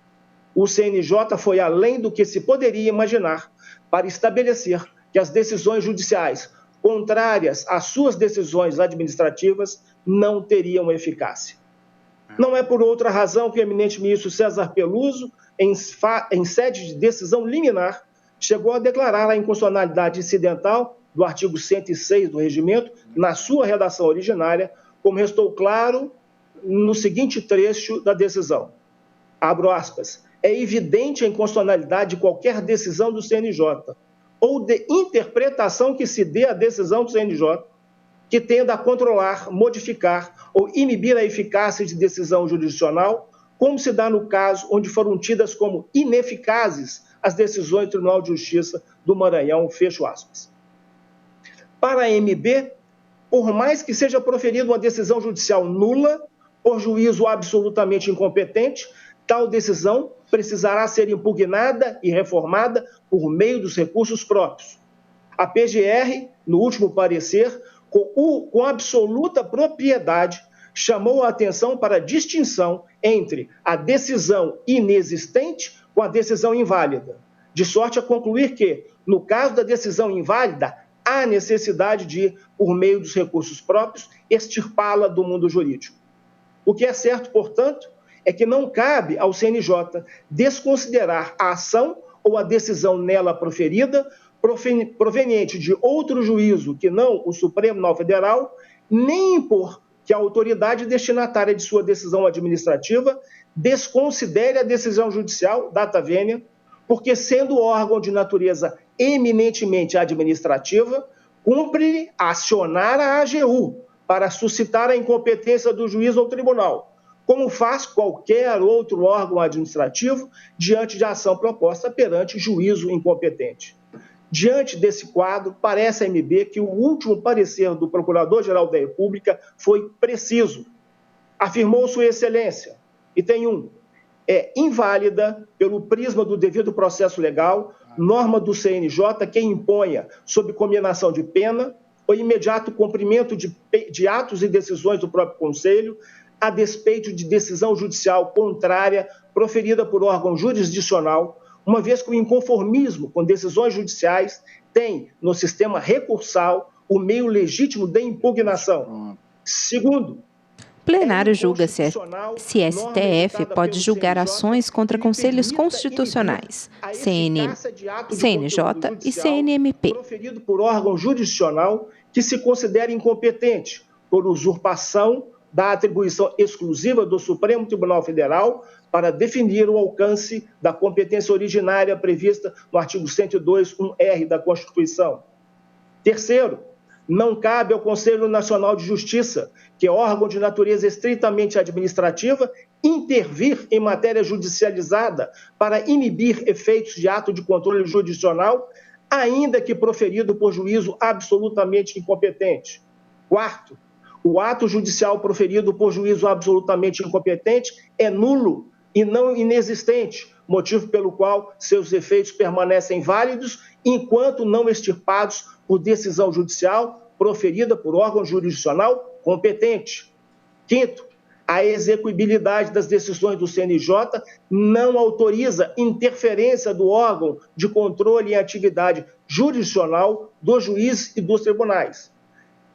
O CNJ foi além do que se poderia imaginar para estabelecer que as decisões judiciais contrárias às suas decisões administrativas não teriam eficácia. Não é por outra razão que o eminente ministro César Peluso, em sede de decisão liminar, chegou a declarar a inconstitucionalidade incidental do artigo 106 do regimento, na sua redação originária, como restou claro no seguinte trecho da decisão. Abro aspas. É evidente a inconstitucionalidade de qualquer decisão do CNJ ou de interpretação que se dê à decisão do CNJ que tenda a controlar, modificar ou inibir a eficácia de decisão jurisdicional, como se dá no caso onde foram tidas como ineficazes as decisões do Tribunal de Justiça do Maranhão, fecho aspas. Para a AMB, por mais que seja proferida uma decisão judicial nula, por juízo absolutamente incompetente, tal decisão precisará ser impugnada e reformada por meio dos recursos próprios. A PGR, no último parecer, com absoluta propriedade, chamou a atenção para a distinção entre a decisão inexistente com a decisão inválida, de sorte a concluir que, no caso da decisão inválida, há necessidade de, por meio dos recursos próprios, extirpá-la do mundo jurídico. O que é certo, portanto, é que não cabe ao CNJ desconsiderar a ação ou a decisão nela proferida, proveniente de outro juízo que não o Supremo Tribunal Federal, nem impor que a autoridade destinatária de sua decisão administrativa desconsidere a decisão judicial, data vênia, porque, sendo órgão de natureza eminentemente administrativa, cumpre acionar a AGU para suscitar a incompetência do juiz ou tribunal, como faz qualquer outro órgão administrativo diante de ação proposta perante juízo incompetente. Diante desse quadro, parece a AMB que o último parecer do Procurador-Geral da República foi preciso. Afirmou Sua Excelência, item 1, é inválida pelo prisma do devido processo legal, norma do CNJ que imponha, sob combinação de pena, o imediato cumprimento de atos e decisões do próprio Conselho, a despeito de decisão judicial contrária proferida por órgão jurisdicional, uma vez que o inconformismo com decisões judiciais tem, no sistema recursal, o meio legítimo de impugnação. Segundo, Plenário julga se STF pode julgar ações contra conselhos constitucionais, CNJ e CNMP. Proferido por órgão jurisdicional que se considera incompetente por usurpação da atribuição exclusiva do Supremo Tribunal Federal para definir o alcance da competência originária prevista no artigo 102(1)R da Constituição. Terceiro, não cabe ao Conselho Nacional de Justiça, que é órgão de natureza estritamente administrativa, intervir em matéria judicializada para inibir efeitos de ato de controle jurisdicional, ainda que proferido por juízo absolutamente incompetente. Quarto, o ato judicial proferido por juízo absolutamente incompetente é nulo e não inexistente, motivo pelo qual seus efeitos permanecem válidos enquanto não extirpados por decisão judicial proferida por órgão jurisdicional competente. Quinto, a execuibilidade das decisões do CNJ não autoriza interferência do órgão de controle em atividade jurisdicional do juiz e dos tribunais.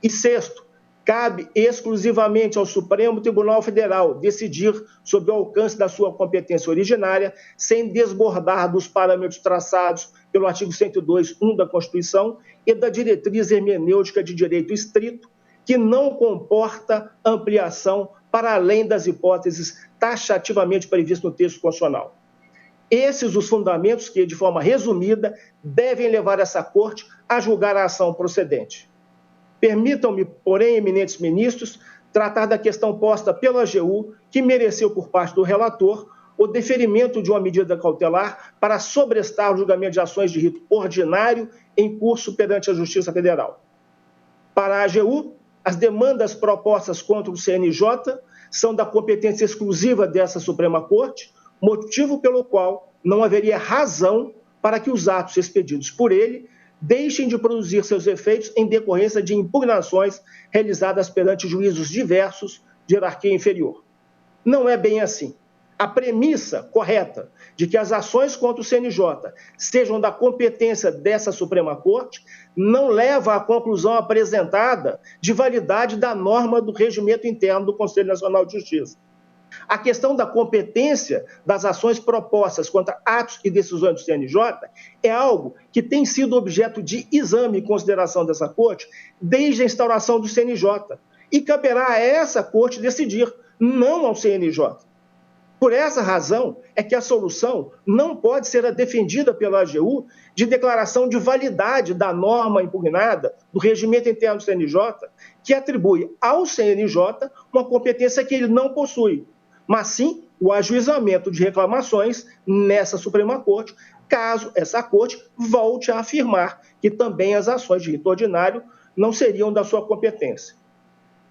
E sexto, cabe exclusivamente ao Supremo Tribunal Federal decidir sobre o alcance da sua competência originária, sem desbordar dos parâmetros traçados pelo artigo 102(1) da Constituição e da diretriz hermenêutica de direito estrito, que não comporta ampliação para além das hipóteses taxativamente previstas no texto constitucional. Esses os fundamentos que, de forma resumida, devem levar essa Corte a julgar a ação procedente. Permitam-me, porém, eminentes ministros, tratar da questão posta pela AGU, que mereceu por parte do relator o deferimento de uma medida cautelar para sobrestar o julgamento de ações de rito ordinário em curso perante a Justiça Federal. Para a AGU, as demandas propostas contra o CNJ são da competência exclusiva dessa Suprema Corte, motivo pelo qual não haveria razão para que os atos expedidos por ele deixem de produzir seus efeitos em decorrência de impugnações realizadas perante juízos diversos de hierarquia inferior. Não é bem assim. A premissa correta de que as ações contra o CNJ sejam da competência dessa Suprema Corte não leva à conclusão apresentada de validade da norma do regimento interno do Conselho Nacional de Justiça. A questão da competência das ações propostas contra atos e decisões do CNJ é algo que tem sido objeto de exame e consideração dessa Corte desde a instauração do CNJ. E caberá a essa Corte decidir, não ao CNJ. Por essa razão é que a solução não pode ser a defendida pela AGU de declaração de validade da norma impugnada do regimento interno do CNJ, que atribui ao CNJ uma competência que ele não possui, mas sim o ajuizamento de reclamações nessa Suprema Corte, caso essa Corte volte a afirmar que também as ações de rito ordinário não seriam da sua competência.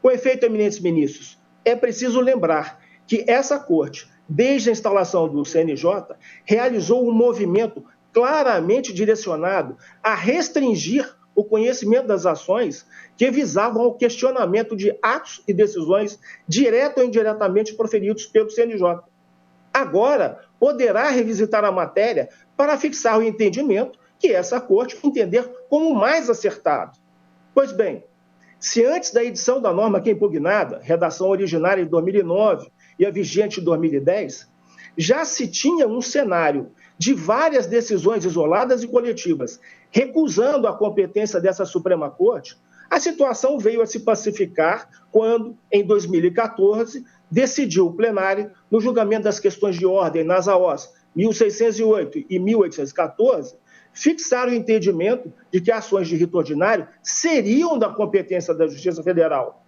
Com efeito, eminentes ministros, é preciso lembrar que essa Corte, desde a instalação do CNJ, realizou um movimento claramente direcionado a restringir o conhecimento das ações que visavam ao questionamento de atos e decisões direto ou indiretamente proferidos pelo CNJ. Agora, poderá revisitar a matéria para fixar o entendimento que essa Corte entender como mais acertado. Pois bem, se antes da edição da norma que é impugnada, redação originária de 2009 e a vigente de 2010, já se tinha um cenário de várias decisões isoladas e coletivas recusando a competência dessa Suprema Corte, a situação veio a se pacificar quando, em 2014, decidiu o plenário, no julgamento das questões de ordem nas AOs 1608 e 1814, fixar o entendimento de que ações de rito ordinário seriam da competência da Justiça Federal.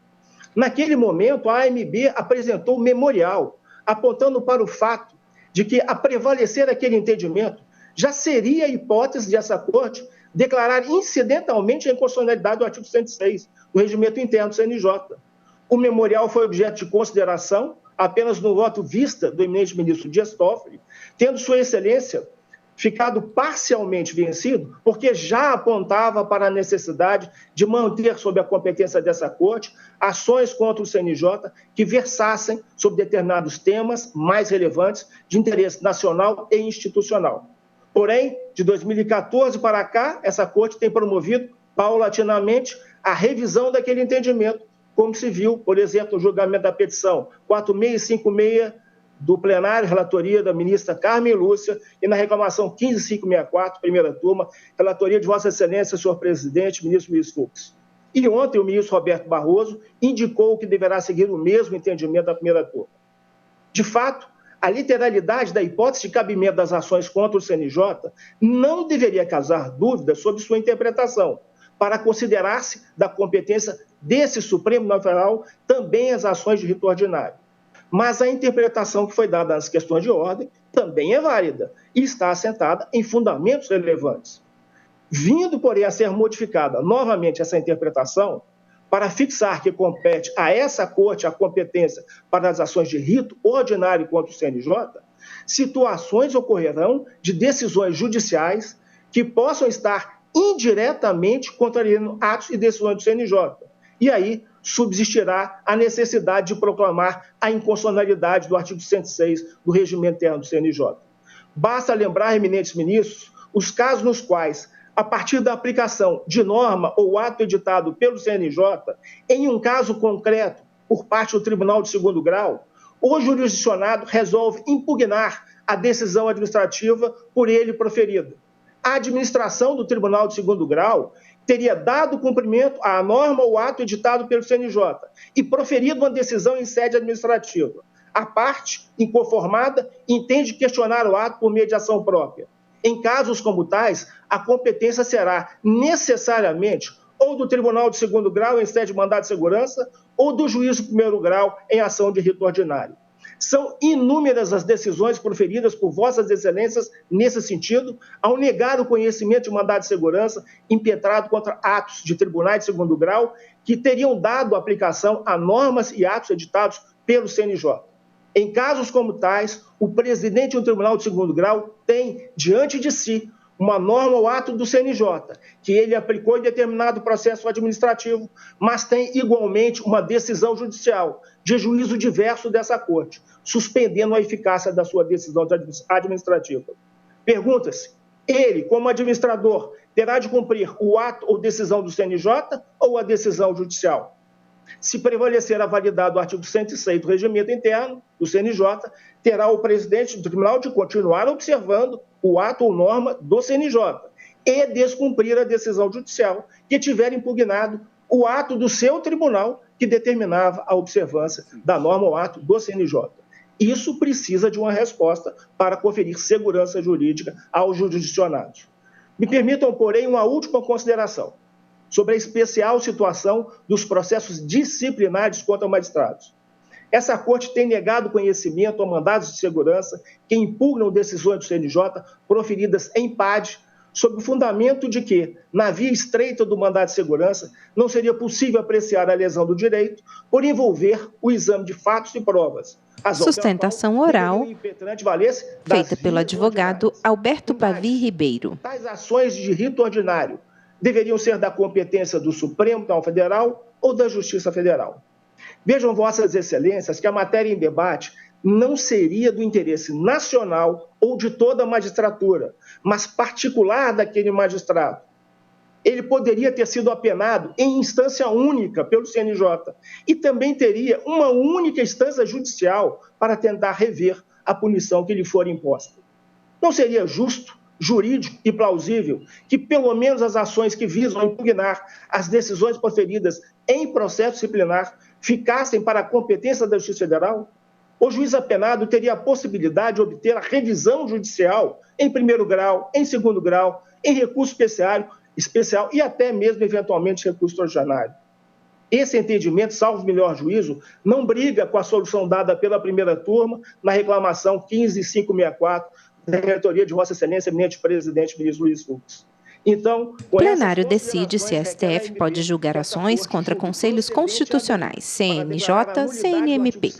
Naquele momento, a AMB apresentou um memorial, apontando para o fato de que, a prevalecer aquele entendimento, já seria a hipótese de essa Corte declarar incidentalmente a inconstitucionalidade do artigo 106 do regimento interno do CNJ. O memorial foi objeto de consideração apenas no voto vista do eminente ministro Dias Toffoli, tendo Sua Excelência ficado parcialmente vencido, porque já apontava para a necessidade de manter sob a competência dessa Corte ações contra o CNJ que versassem sobre determinados temas mais relevantes de interesse nacional e institucional. Porém, de 2014 para cá, essa Corte tem promovido paulatinamente a revisão daquele entendimento, como se viu, por exemplo, no julgamento da petição 4656 do plenário, relatoria da ministra Carmen Lúcia, e na reclamação 15564, primeira turma, relatoria de Vossa Excelência, senhor presidente, ministro Luiz Fux. E ontem o ministro Roberto Barroso indicou que deverá seguir o mesmo entendimento da primeira turma. De fato, a literalidade da hipótese de cabimento das ações contra o CNJ não deveria causar dúvidas sobre sua interpretação, para considerar-se da competência desse Supremo Tribunal Federal também as ações de rito ordinário. Mas a interpretação que foi dada nas questões de ordem também é válida e está assentada em fundamentos relevantes. Vindo, porém, a ser modificada novamente essa interpretação, para fixar que compete a essa Corte a competência para as ações de rito ordinário contra o CNJ, situações ocorrerão de decisões judiciais que possam estar indiretamente contrariando atos e decisões do CNJ. E aí subsistirá a necessidade de proclamar a inconstitucionalidade do artigo 106 do regimento interno do CNJ. Basta lembrar, eminentes ministros, os casos nos quais, a partir da aplicação de norma ou ato editado pelo CNJ, em um caso concreto, por parte do Tribunal de Segundo Grau, o jurisdicionado resolve impugnar a decisão administrativa por ele proferida. A administração do Tribunal de Segundo Grau teria dado cumprimento à norma ou ato editado pelo CNJ e proferido uma decisão em sede administrativa. A parte, inconformada, entende questionar o ato por mediação própria. Em casos como tais, a competência será necessariamente ou do Tribunal de Segundo Grau em sede de mandado de segurança ou do juízo de primeiro grau em ação de rito ordinário. São inúmeras as decisões proferidas por Vossas Excelências nesse sentido, ao negar o conhecimento de mandado de segurança impetrado contra atos de tribunais de segundo grau que teriam dado aplicação a normas e atos editados pelo CNJ. Em casos como tais, o presidente de um tribunal de segundo grau tem, diante de si, uma norma ou ato do CNJ, que ele aplicou em determinado processo administrativo, mas tem igualmente uma decisão judicial, de juízo diverso dessa Corte, suspendendo a eficácia da sua decisão administrativa. Pergunta-se, ele, como administrador, terá de cumprir o ato ou decisão do CNJ ou a decisão judicial? Se prevalecer a validade do artigo 106 do regimento interno do CNJ, terá o presidente do tribunal de continuar observando o ato ou norma do CNJ e descumprir a decisão judicial que tiver impugnado o ato do seu tribunal que determinava a observância da norma ou ato do CNJ. Isso precisa de uma resposta para conferir segurança jurídica aos jurisdicionados. Me permitam, porém, uma última consideração sobre a especial situação dos processos disciplinares contra magistrados. Essa Corte tem negado conhecimento a mandados de segurança que impugnam decisões do CNJ proferidas em PAD, sob o fundamento de que, na via estreita do mandado de segurança, não seria possível apreciar a lesão do direito por envolver o exame de fatos e provas. Sustentação oral feita pelo advogado Alberto Pavi Ribeiro. Tais ações de rito ordinário deveriam ser da competência do Supremo Tribunal Federal ou da Justiça Federal. Vejam, Vossas Excelências, que a matéria em debate não seria do interesse nacional ou de toda a magistratura, mas particular daquele magistrado. Ele poderia ter sido apenado em instância única pelo CNJ e também teria uma única instância judicial para tentar rever a punição que lhe for imposta. Não seria justo, jurídico e plausível que pelo menos as ações que visam impugnar as decisões proferidas em processo disciplinar ficassem para a competência da Justiça Federal? O juiz apenado teria a possibilidade de obter a revisão judicial em primeiro grau, em segundo grau, em recurso especial e até mesmo, eventualmente, recurso ordinário. Esse entendimento, salvo melhor juízo, não briga com a solução dada pela primeira turma na reclamação 15564 da relatoria de Vossa Excelência, eminente presidente, ministro Luiz Fux. Então, o plenário decide se a STF pode julgar ações contra conselhos constitucionais, CNJ, CNMP.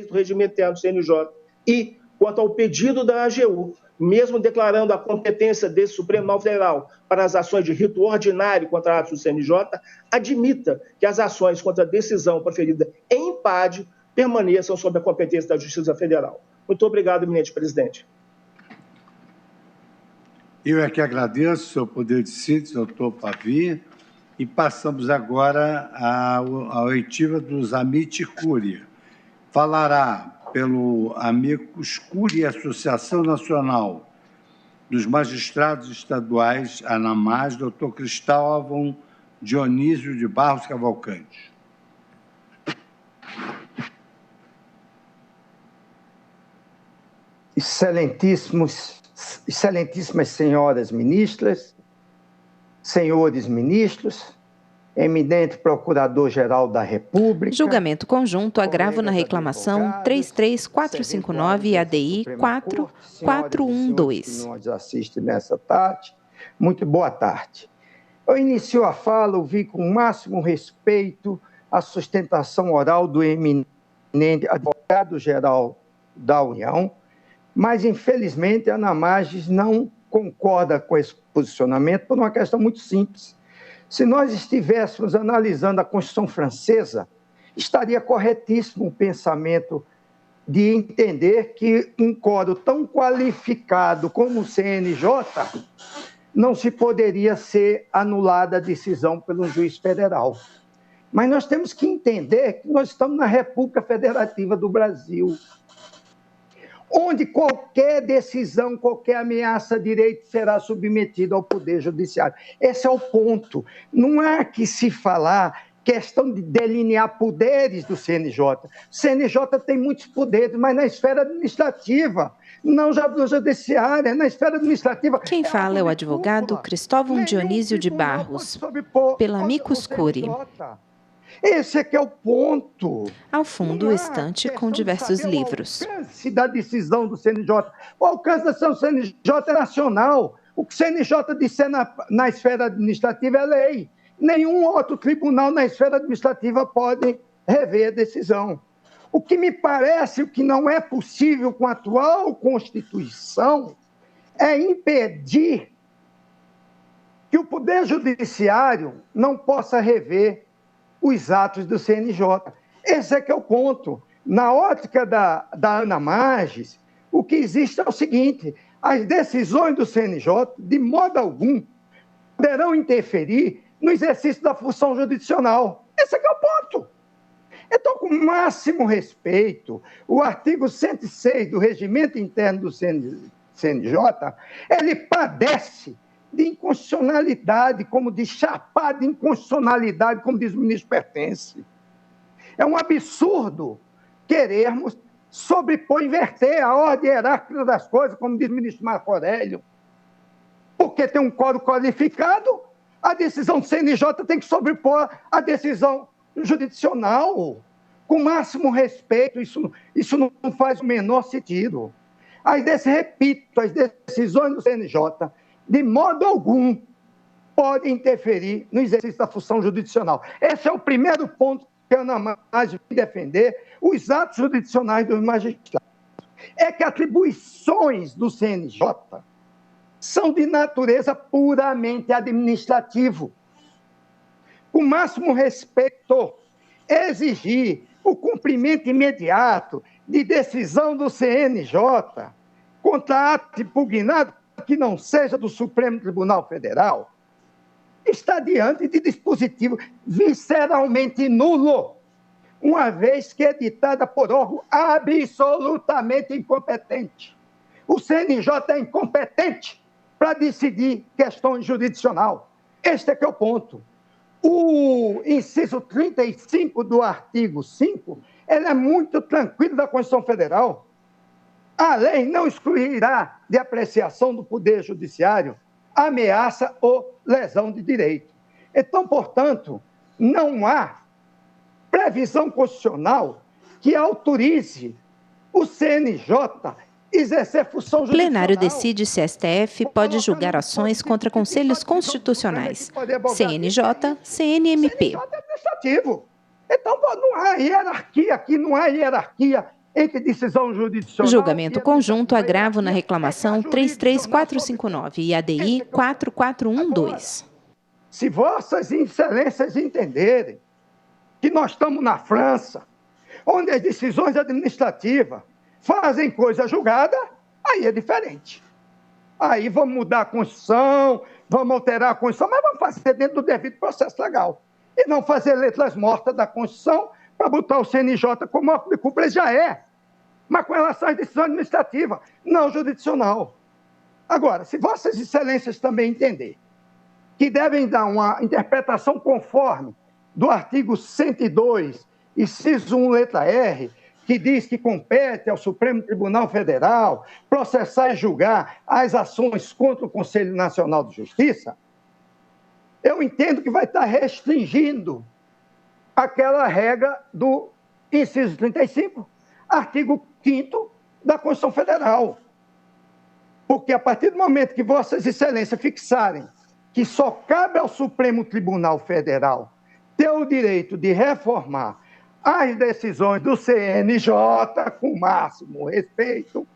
Do regimento interno do CNJ e quanto ao pedido da AGU mesmo declarando a competência desse Supremo Tribunal Federal para as ações de rito ordinário contra atos do CNJ, admita que as ações contra a decisão proferida em impádio permaneçam sob a competência da Justiça Federal. Muito obrigado, eminente presidente. Eu é que agradeço o seu poder de síntese, doutor Pavim, e passamos agora à oitiva dos Amicus Curiae. Falará pelo Amicus Curiae, Associação Nacional dos Magistrados Estaduais, ANAMAS, doutor Cristóvão Dionísio de Barros Cavalcante. Excelentíssimas senhoras ministras, senhores ministros, eminente Procurador-Geral da República... Julgamento conjunto, agravo na reclamação 33459 e ADI 4412. Que nos assistem nessa tarde, muito boa tarde. Eu inicio a fala, ouvi com o máximo respeito a sustentação oral do eminente Advogado-Geral da União, mas, infelizmente, a ANAMAS não concorda com esse posicionamento por uma questão muito simples. Se nós estivéssemos analisando a Constituição Francesa, estaria corretíssimo o pensamento de entender que um quórum tão qualificado como o CNJ não se poderia ser anulada a decisão pelo juiz federal. Mas nós temos que entender que nós estamos na República Federativa do Brasil, onde qualquer decisão, qualquer ameaça a direito será submetida ao Poder Judiciário. Esse é o ponto. Não há que se falar questão de delinear poderes do CNJ. O CNJ tem muitos poderes, mas na esfera administrativa, não na judiciária, na esfera administrativa. Quem fala é o advogado Cristóvão Dionísio de Barros, pela Amicus Curiae. Esse é que é o ponto. Ao fundo, o estante com diversos livros. O alcance da decisão do CNJ. O alcance da decisão do CNJ é nacional. O que o CNJ disser na esfera administrativa é lei. Nenhum outro tribunal na esfera administrativa pode rever a decisão. O que me parece, o que não é possível com a atual Constituição, é impedir que o Poder Judiciário não possa rever os atos do CNJ. Esse é que é o ponto. Na ótica da ANAMAS, o que existe é o seguinte: as decisões do CNJ, de modo algum, poderão interferir no exercício da função jurisdicional. Esse é que é o ponto. Então, com o máximo respeito, o artigo 106 do Regimento Interno do CNJ, ele padece de inconstitucionalidade, como de chapar de inconstitucionalidade, como diz o ministro Pertence. É um absurdo querermos sobrepor, inverter a ordem hierárquica das coisas, como diz o ministro Marco Aurélio. Porque tem um quórum qualificado, a decisão do CNJ tem que sobrepor a decisão jurisdicional. Com o máximo respeito, isso não faz o menor sentido. Repito, as decisões do CNJ, de modo algum, pode interferir no exercício da função jurisdicional. Esse é o primeiro ponto que a ANAMAS vai defender, os atos jurisdicionais dos magistrados. É que atribuições do CNJ são de natureza puramente administrativo. Com máximo respeito, exigir o cumprimento imediato de decisão do CNJ contra ato impugnado que não seja do Supremo Tribunal Federal, está diante de dispositivo visceralmente nulo, uma vez que é ditada por órgão absolutamente incompetente. O CNJ é incompetente para decidir questões jurisdicional. Este é que é o ponto. O inciso 35 do artigo 5, ele é muito tranquilo da Constituição Federal. A lei não excluirá de apreciação do Poder Judiciário ameaça ou lesão de direito. Então, portanto, não há previsão constitucional que autorize o CNJ exercer função judicial. Plenário decide se STF pode julgar ações contra conselhos constitucionais. CNJ, CNMP. É administrativo. Então, não há hierarquia aqui, não há hierarquia entre decisão judicial... Julgamento conjunto, agravo na reclamação 33459 e ADI 4412. Se vossas excelências entenderem que nós estamos na França, onde as decisões administrativas fazem coisa julgada, aí é diferente. Aí vamos mudar a Constituição, vamos alterar a Constituição, mas vamos fazer dentro do devido processo legal. E não fazer letras mortas da Constituição para botar o CNJ como órgão de culpa. Ele já é, mas com relação à decisão administrativa, não jurisdicional. Agora, se vossas excelências também entenderem que devem dar uma interpretação conforme do artigo 102, inciso 1, letra R, que diz que compete ao Supremo Tribunal Federal processar e julgar as ações contra o Conselho Nacional de Justiça, eu entendo que vai estar restringindo aquela regra do inciso 35, artigo 5º da Constituição Federal. Porque a partir do momento que vossas excelências fixarem que só cabe ao Supremo Tribunal Federal ter o direito de reformar as decisões do CNJ com o máximo respeito,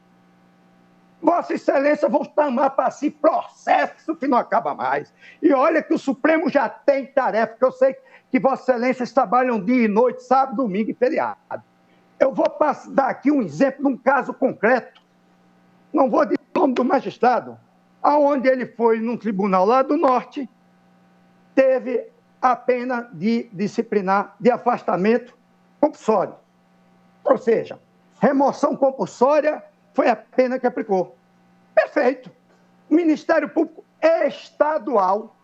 Vossa Excelência vão chamar para si processo que não acaba mais. E olha que o Supremo já tem tarefa, porque eu sei que Vossa Excelência trabalham dia e noite, sábado, domingo e feriado. Eu vou dar aqui um exemplo de um caso concreto. Não vou dizer o nome do magistrado, aonde ele foi num tribunal lá do norte, teve a pena de disciplinar de afastamento compulsório. Ou seja, remoção compulsória foi a pena que aplicou. Perfeito. O Ministério Público Estadual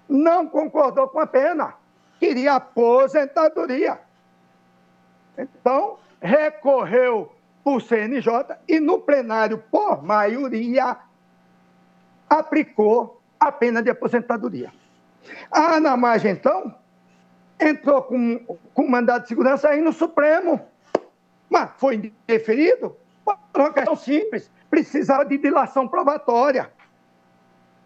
não concordou com a pena, queria aposentadoria. Então, recorreu para o CNJ e no plenário, por maioria, aplicou a pena de aposentadoria. A Ana Margem, então, entrou com mandado de segurança aí no Supremo, mas foi indeferido por uma questão simples, precisava de dilação probatória.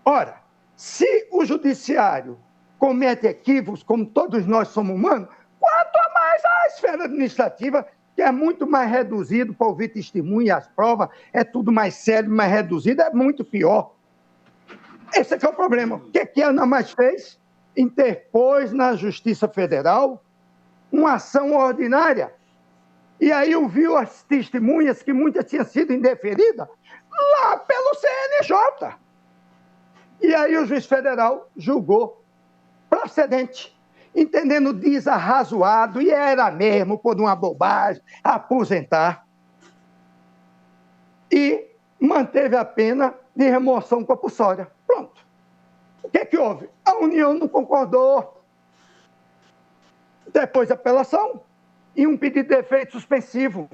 Ora, se o judiciário comete equívocos, como todos nós somos humanos, quanto a mais a esfera administrativa, que é muito mais reduzido para ouvir testemunha e as provas, é tudo mais sério, mais reduzido, é muito pior. Esse é o problema. O que a Ana Mais fez? Interpôs na Justiça Federal uma ação ordinária. E aí ouviu as testemunhas, que muitas tinham sido indeferidas, lá pelo CNJ. E aí o juiz federal julgou procedente, entendendo desarrazoado, e era mesmo por uma bobagem, aposentar. E manteve a pena de remoção compulsória. Pronto. O que houve? A União não concordou. Depois da apelação, e um pedido de efeito suspensivo.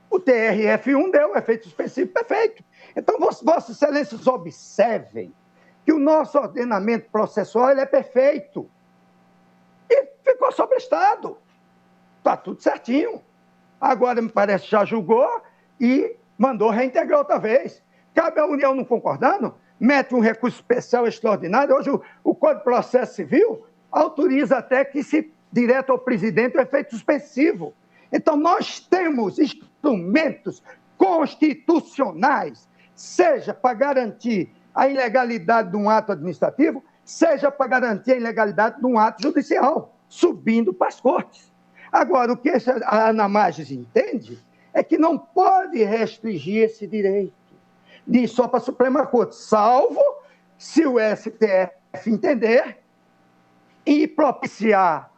O TRF1 deu efeito suspensivo, perfeito. Então, Vossas Excelências observem que o nosso ordenamento processual ele é perfeito. E ficou sobrestado. Está tudo certinho. Agora, me parece, já julgou e mandou reintegrar outra vez. Cabe à União não concordando, mete um recurso especial extraordinário. Hoje, o Código de Processo Civil autoriza até que se direto ao presidente o efeito suspensivo. Então, nós temos instrumentos constitucionais, seja para garantir a ilegalidade de um ato administrativo, seja para garantir a ilegalidade de um ato judicial, subindo para as cortes. Agora, o que a Ana Marges entende é que não pode restringir esse direito de ir só para a Suprema Corte, salvo se o STF entender e propiciar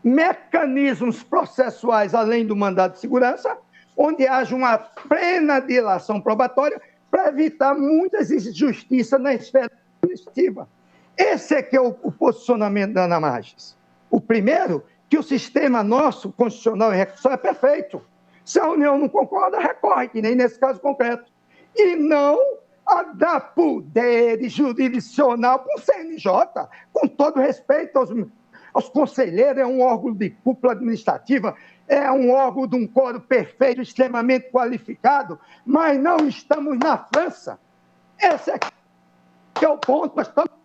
mecanismos processuais além do mandado de segurança, onde haja uma plena dilação probatória para evitar muitas injustiças na esfera administrativa. Esse é que é o posicionamento da Ana Marges. O primeiro, que o sistema nosso, constitucional e recursal, é perfeito. Se a União não concorda, recorre, que nem nesse caso concreto. E não a dar poder jurisdicional para o CNJ, com todo respeito aos conselheiros, é um órgão de cúpula administrativa, é um órgão de um quórum perfeito, extremamente qualificado, mas não estamos na França. Esse é o ponto. Nós estamos no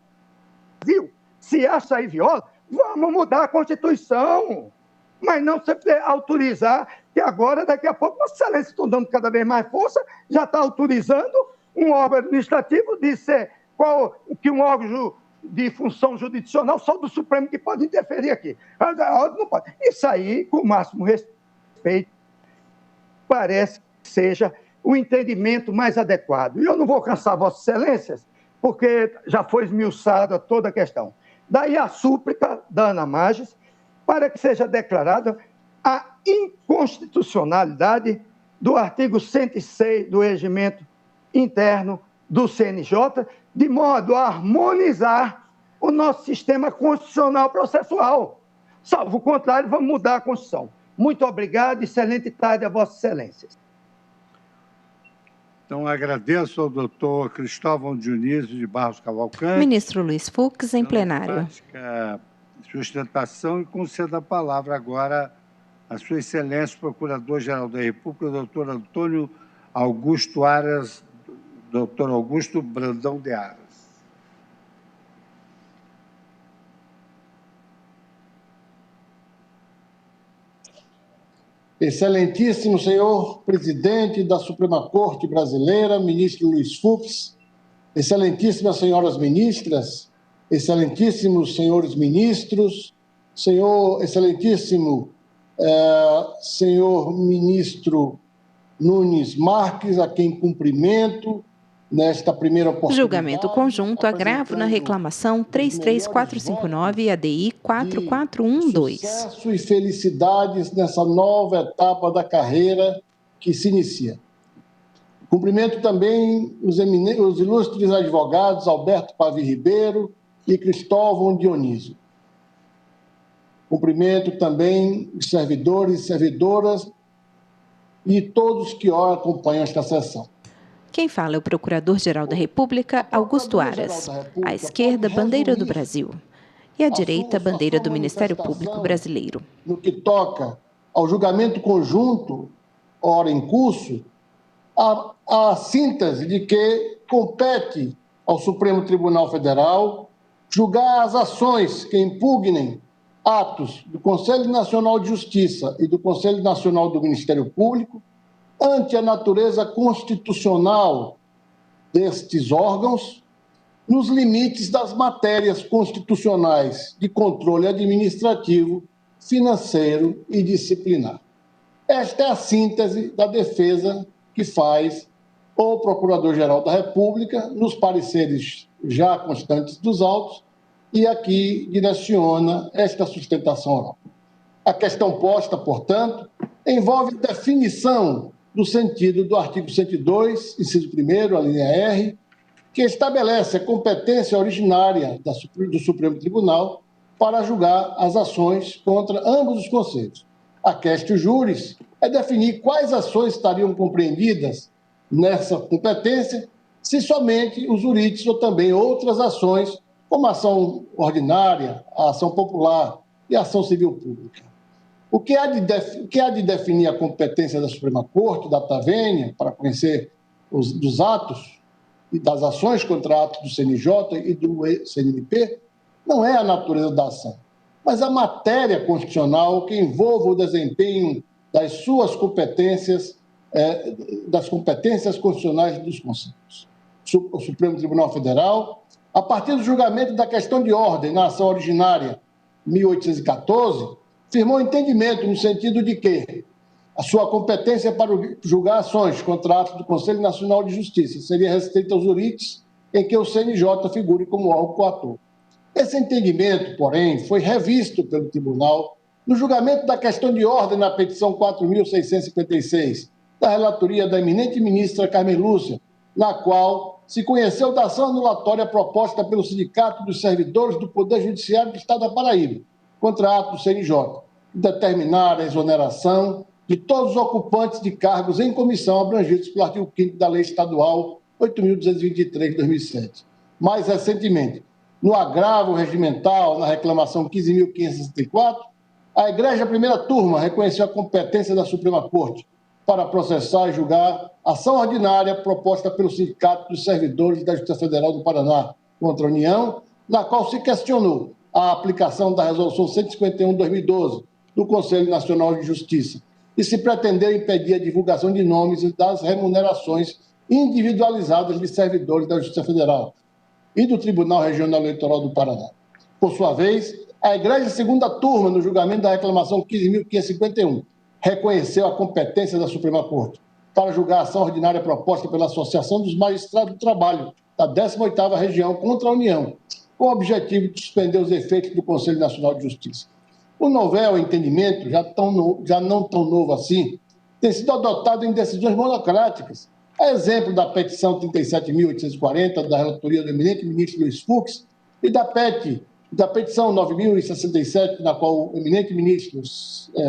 Brasil. Se essa aí viola, vamos mudar a Constituição, mas não autorizar que agora, daqui a pouco, Vossa Excelência estão dando cada vez mais força, já está autorizando um órgão administrativo de ser que um órgão de função jurisdicional só do Supremo que pode interferir aqui. Não pode. Isso aí, com o máximo respeito, parece que seja o entendimento mais adequado. E eu não vou cansar Vossas Excelências, porque já foi esmiuçada toda a questão. Daí a súplica da Ana Magis para que seja declarada a inconstitucionalidade do artigo 106 do Regimento Interno do CNJ, de modo a harmonizar o nosso sistema constitucional processual. Salvo o contrário, vamos mudar a Constituição. Muito obrigado, excelente tarde a Vossas Excelências. Então, agradeço ao doutor Cristóvão Dionísio de Barros Cavalcante. Ministro Luiz Fux, em plenário. Sustentação, e concedo a palavra agora à Sua Excelência, Procurador-Geral da República, doutor Antônio Augusto Aras, doutor Augusto Brandão de Aras. Excelentíssimo senhor presidente da Suprema Corte Brasileira, ministro Luiz Fux, excelentíssimas senhoras ministras, excelentíssimos senhores ministros, excelentíssimo senhor ministro Nunes Marques, a quem cumprimento nesta primeira oportunidade. Julgamento conjunto, agravo na reclamação 33459 ADI 4412. Sucesso e felicidades nessa nova etapa da carreira que se inicia. Cumprimento também os ilustres advogados Alberto Pavi Ribeiro e Cristóvão Dionísio. Cumprimento também os servidores e servidoras e todos que acompanham esta sessão. Quem fala é o Procurador-Geral da República, Augusto Aras. À esquerda, bandeira do Brasil. E à direita, bandeira do Ministério Público Brasileiro. No que toca ao julgamento conjunto, ora em curso, a síntese de que compete ao Supremo Tribunal Federal julgar as ações que impugnem atos do Conselho Nacional de Justiça e do Conselho Nacional do Ministério Público ante a natureza constitucional destes órgãos, nos limites das matérias constitucionais de controle administrativo, financeiro e disciplinar. Esta é a síntese da defesa que faz o Procurador-Geral da República nos pareceres já constantes dos autos e aqui direciona esta sustentação oral. A questão posta, portanto, envolve definição do sentido do artigo 102, inciso 1º, a linha R, que estabelece a competência originária do Supremo Tribunal para julgar as ações contra ambos os conselhos. A questio juris é definir quais ações estariam compreendidas nessa competência, se somente os urites ou também outras ações, como a ação ordinária, a ação popular e a ação civil pública. O que há de definir a competência da Suprema Corte, da Tavênia, para conhecer dos atos e das ações contra atos do CNJ e do CNMP, não é a natureza da ação, mas a matéria constitucional que envolve o desempenho das suas competências, das competências constitucionais dos conselhos. O Supremo Tribunal Federal, a partir do julgamento da questão de ordem na ação originária 1814, firmou entendimento no sentido de que a sua competência para julgar ações contra atos do Conselho Nacional de Justiça seria restrita aos urites em que o CNJ figure como órgão coator. Esse entendimento, porém, foi revisto pelo Tribunal no julgamento da questão de ordem na petição 4.656, da relatoria da eminente ministra Carmen Lúcia, na qual se conheceu da ação anulatória proposta pelo Sindicato dos Servidores do Poder Judiciário do Estado da Paraíba, contra ato do CNJ, determinar a exoneração de todos os ocupantes de cargos em comissão abrangidos pelo artigo 5º da Lei Estadual 8.223 de 2007. Mais recentemente, no agravo regimental, na reclamação 15.564, a Igreja Primeira Turma reconheceu a competência da Suprema Corte para processar e julgar ação ordinária proposta pelo Sindicato dos Servidores da Justiça Federal do Paraná contra a União, na qual se questionou a aplicação da Resolução 151/2012 do Conselho Nacional de Justiça, e se pretender impedir a divulgação de nomes e das remunerações individualizadas de servidores da Justiça Federal e do Tribunal Regional Eleitoral do Paraná. Por sua vez, a Egrégia Segunda Turma, no julgamento da reclamação 15.551, reconheceu a competência da Suprema Corte para julgar a ação ordinária proposta pela Associação dos Magistrados do Trabalho da 18ª Região contra a União, com o objetivo de suspender os efeitos do Conselho Nacional de Justiça. O novel entendimento, já não tão novo assim, tem sido adotado em decisões monocráticas, a exemplo da petição 37.840 da relatoria do eminente ministro Luiz Fux e da petição 9.067, na qual o eminente ministro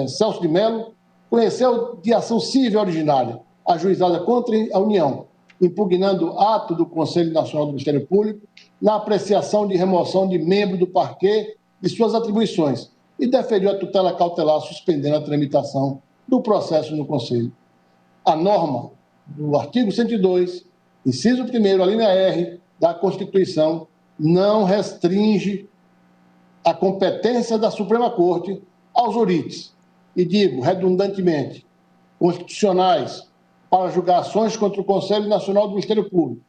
Celso de Mello conheceu de ação civil originária, ajuizada contra a União, impugnando ato do Conselho Nacional do Ministério Público na apreciação de remoção de membro do parquê de suas atribuições e deferiu a tutela cautelar suspendendo a tramitação do processo no Conselho. A norma do artigo 102, inciso 1º, a linha R da Constituição, não restringe a competência da Suprema Corte aos urites, e digo redundantemente, constitucionais, para julgar ações contra o Conselho Nacional do Ministério Público,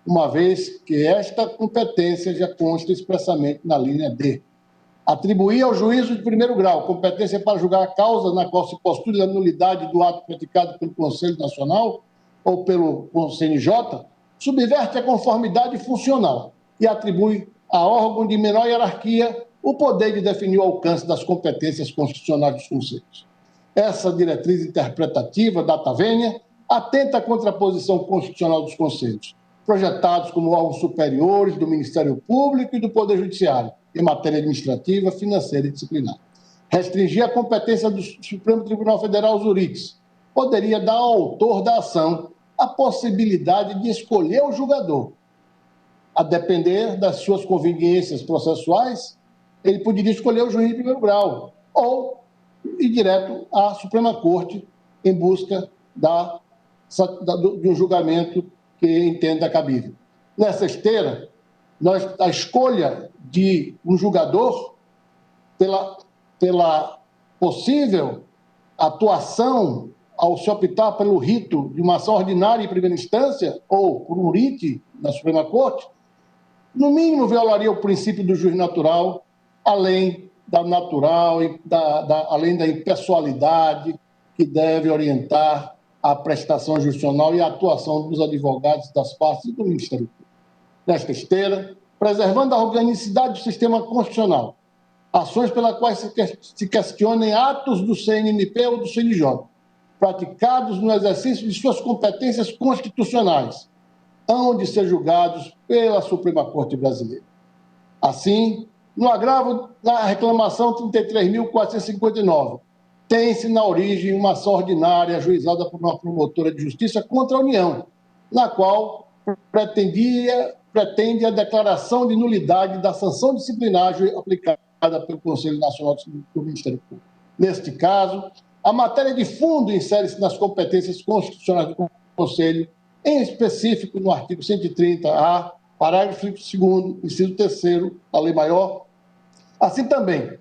uma vez que esta competência já consta expressamente na linha D. Atribuir ao juízo de primeiro grau competência para julgar a causa na qual se postule a nulidade do ato praticado pelo Conselho Nacional ou pelo CNJ, subverte a conformidade funcional e atribui a órgão de menor hierarquia o poder de definir o alcance das competências constitucionais dos conselhos. Essa diretriz interpretativa, data vênia, atenta contra a posição constitucional dos conselhos, projetados como órgãos superiores do Ministério Público e do Poder Judiciário, em matéria administrativa, financeira e disciplinar. Restringir a competência do Supremo Tribunal Federal aos urites poderia dar ao autor da ação a possibilidade de escolher o julgador. A depender das suas conveniências processuais, ele poderia escolher o juiz de primeiro grau ou ir direto à Suprema Corte em busca de um julgamento que entenda cabível. Nessa esteira, a escolha de um julgador pela possível atuação ao se optar pelo rito de uma ação ordinária em primeira instância ou por um RIT na Suprema Corte, no mínimo violaria o princípio do juiz natural, além da além da impessoalidade que deve orientar a prestação jurisdicional e a atuação dos advogados das partes e do Ministério Público. Nesta esteira, preservando a organicidade do sistema constitucional, ações pelas quais se questionem atos do CNMP ou do CNJ, praticados no exercício de suas competências constitucionais, hão de ser julgados pela Suprema Corte Brasileira. Assim, no agravo da reclamação 33.459, tem-se na origem uma ação ordinária ajuizada por uma promotora de justiça contra a União, na qual pretende a declaração de nulidade da sanção disciplinar aplicada pelo Conselho Nacional do Ministério Público. Neste caso, a matéria de fundo insere-se nas competências constitucionais do Conselho, em específico no artigo 130-A, parágrafo 2º, inciso 3º, da Lei Maior. Assim também,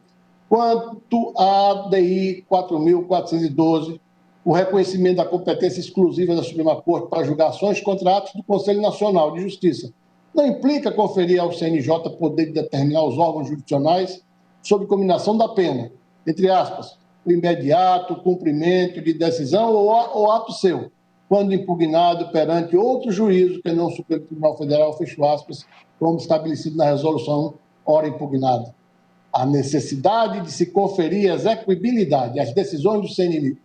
quanto à ADI 4.412, o reconhecimento da competência exclusiva da Suprema Corte para julgar ações contra atos do Conselho Nacional de Justiça não implica conferir ao CNJ poder de determinar os órgãos jurisdicionais sob cominação da pena, entre aspas, o imediato cumprimento de decisão ou ato seu, quando impugnado perante outro juízo que não o Supremo Tribunal Federal, fecho aspas, como estabelecido na resolução ora impugnada. A necessidade de se conferir execuibilidade às decisões do CNJ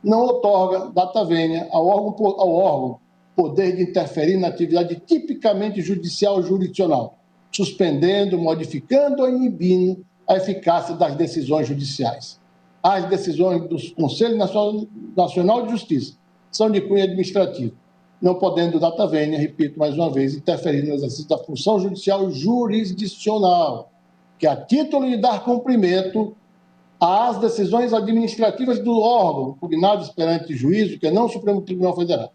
não outorga, data vênia, ao órgão poder de interferir na atividade tipicamente judicial ou jurisdicional, suspendendo, modificando ou inibindo a eficácia das decisões judiciais. As decisões do Conselho Nacional de Justiça são de cunho administrativo, não podendo, data vênia, repito mais uma vez, interferir no exercício da função judicial jurisdicional, que a título de dar cumprimento às decisões administrativas do órgão impugnadas perante juízo, que é não o Supremo Tribunal Federal.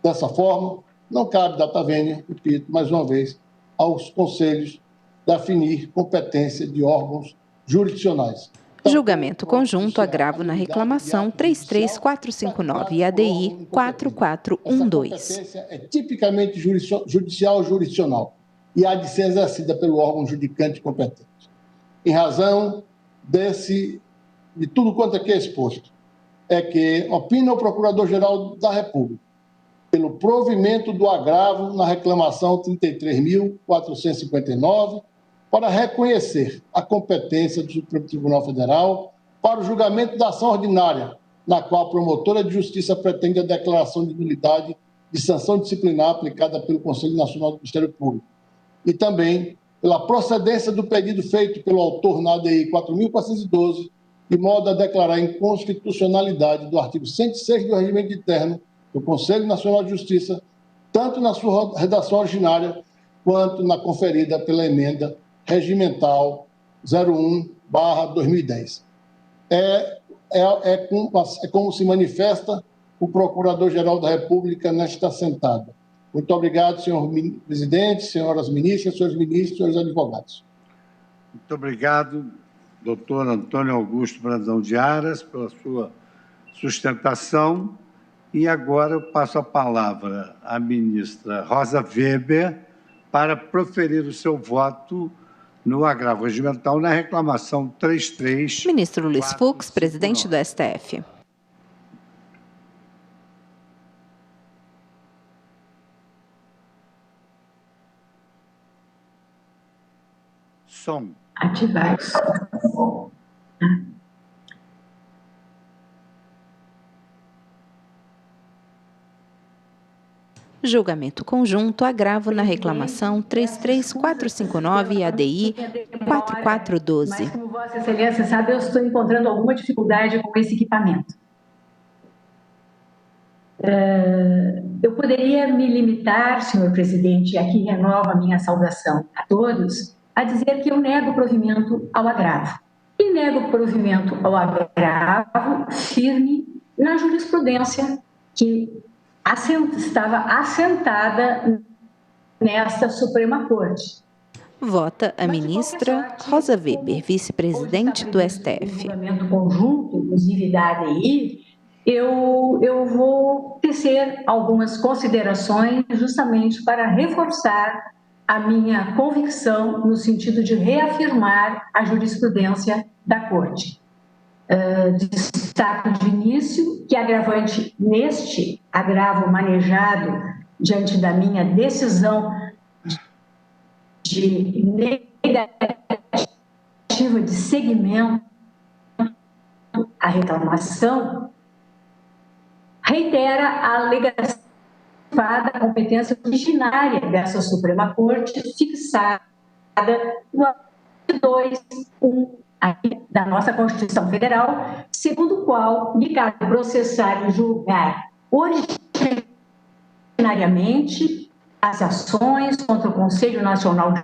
Dessa forma, não cabe, data vênia, repito mais uma vez, aos conselhos definir competência de órgãos jurisdicionais. Julgamento conjunto, agravo na reclamação 33459 e ADI 4412. Essa competência é tipicamente judicial jurisdicional e há de ser exercida pelo órgão judicante competente. Em razão de tudo quanto aqui é exposto, é que opina o Procurador-Geral da República pelo provimento do agravo na reclamação 33.459 para reconhecer a competência do Supremo Tribunal Federal para o julgamento da ação ordinária, na qual a promotora de justiça pretende a declaração de nulidade de sanção disciplinar aplicada pelo Conselho Nacional do Ministério Público, e também pela procedência do pedido feito pelo autor na ADI 4.412, de modo a declarar a inconstitucionalidade do artigo 106 do Regimento Interno do Conselho Nacional de Justiça, tanto na sua redação originária, quanto na conferida pela emenda regimental 01/2010. É como se manifesta o Procurador-Geral da República nesta sentada. Muito obrigado, senhor presidente, senhoras ministras, senhores ministros, senhores advogados. Muito obrigado, doutor Antônio Augusto Brandão de Aras, pela sua sustentação. E agora eu passo a palavra à ministra Rosa Weber para proferir o seu voto no agravo regimental na reclamação 33. Ministro Luiz Fux, presidente do STF. Som. Ativados. Julgamento conjunto, agravo na reclamação 33459 e ADI 4412. Mas, como Vossa Excelência sabe, eu estou encontrando alguma dificuldade com esse equipamento. Eu poderia me limitar, senhor presidente, e aqui renovo a minha saudação a todos, a dizer que eu nego provimento ao agravo. E nego provimento ao agravo firme na jurisprudência que estava assentada nesta Suprema Corte. Vota a ministra Rosa Weber, vice-presidente do STF. Julgamento conjunto, inclusive da ADI, eu vou tecer algumas considerações justamente para reforçar a minha convicção no sentido de reafirmar a jurisprudência da Corte. Destaco de início que agravante neste agravo manejado diante da minha decisão de negativa de seguimento à reclamação, reitera a alegação da competência originária dessa Suprema Corte, fixada no artigo 2.1 da nossa Constituição Federal, segundo o qual me cabe processar e julgar originariamente as ações contra o Conselho Nacional de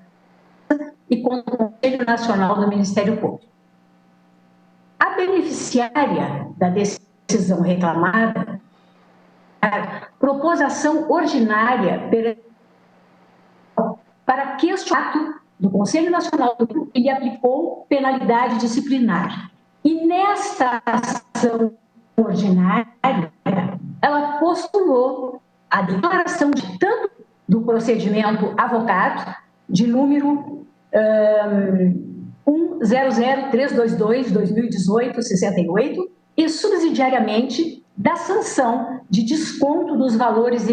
Justiça e contra o Conselho Nacional do Ministério Público. A beneficiária da decisão reclamada propôs ação ordinária para que este ato do Conselho Nacional do Público lhe aplicou penalidade disciplinar. E nesta ação ordinária, ela postulou a declaração de tanto do procedimento avocado, de número 1000322-2018-68, e subsidiariamente da sanção de desconto dos valores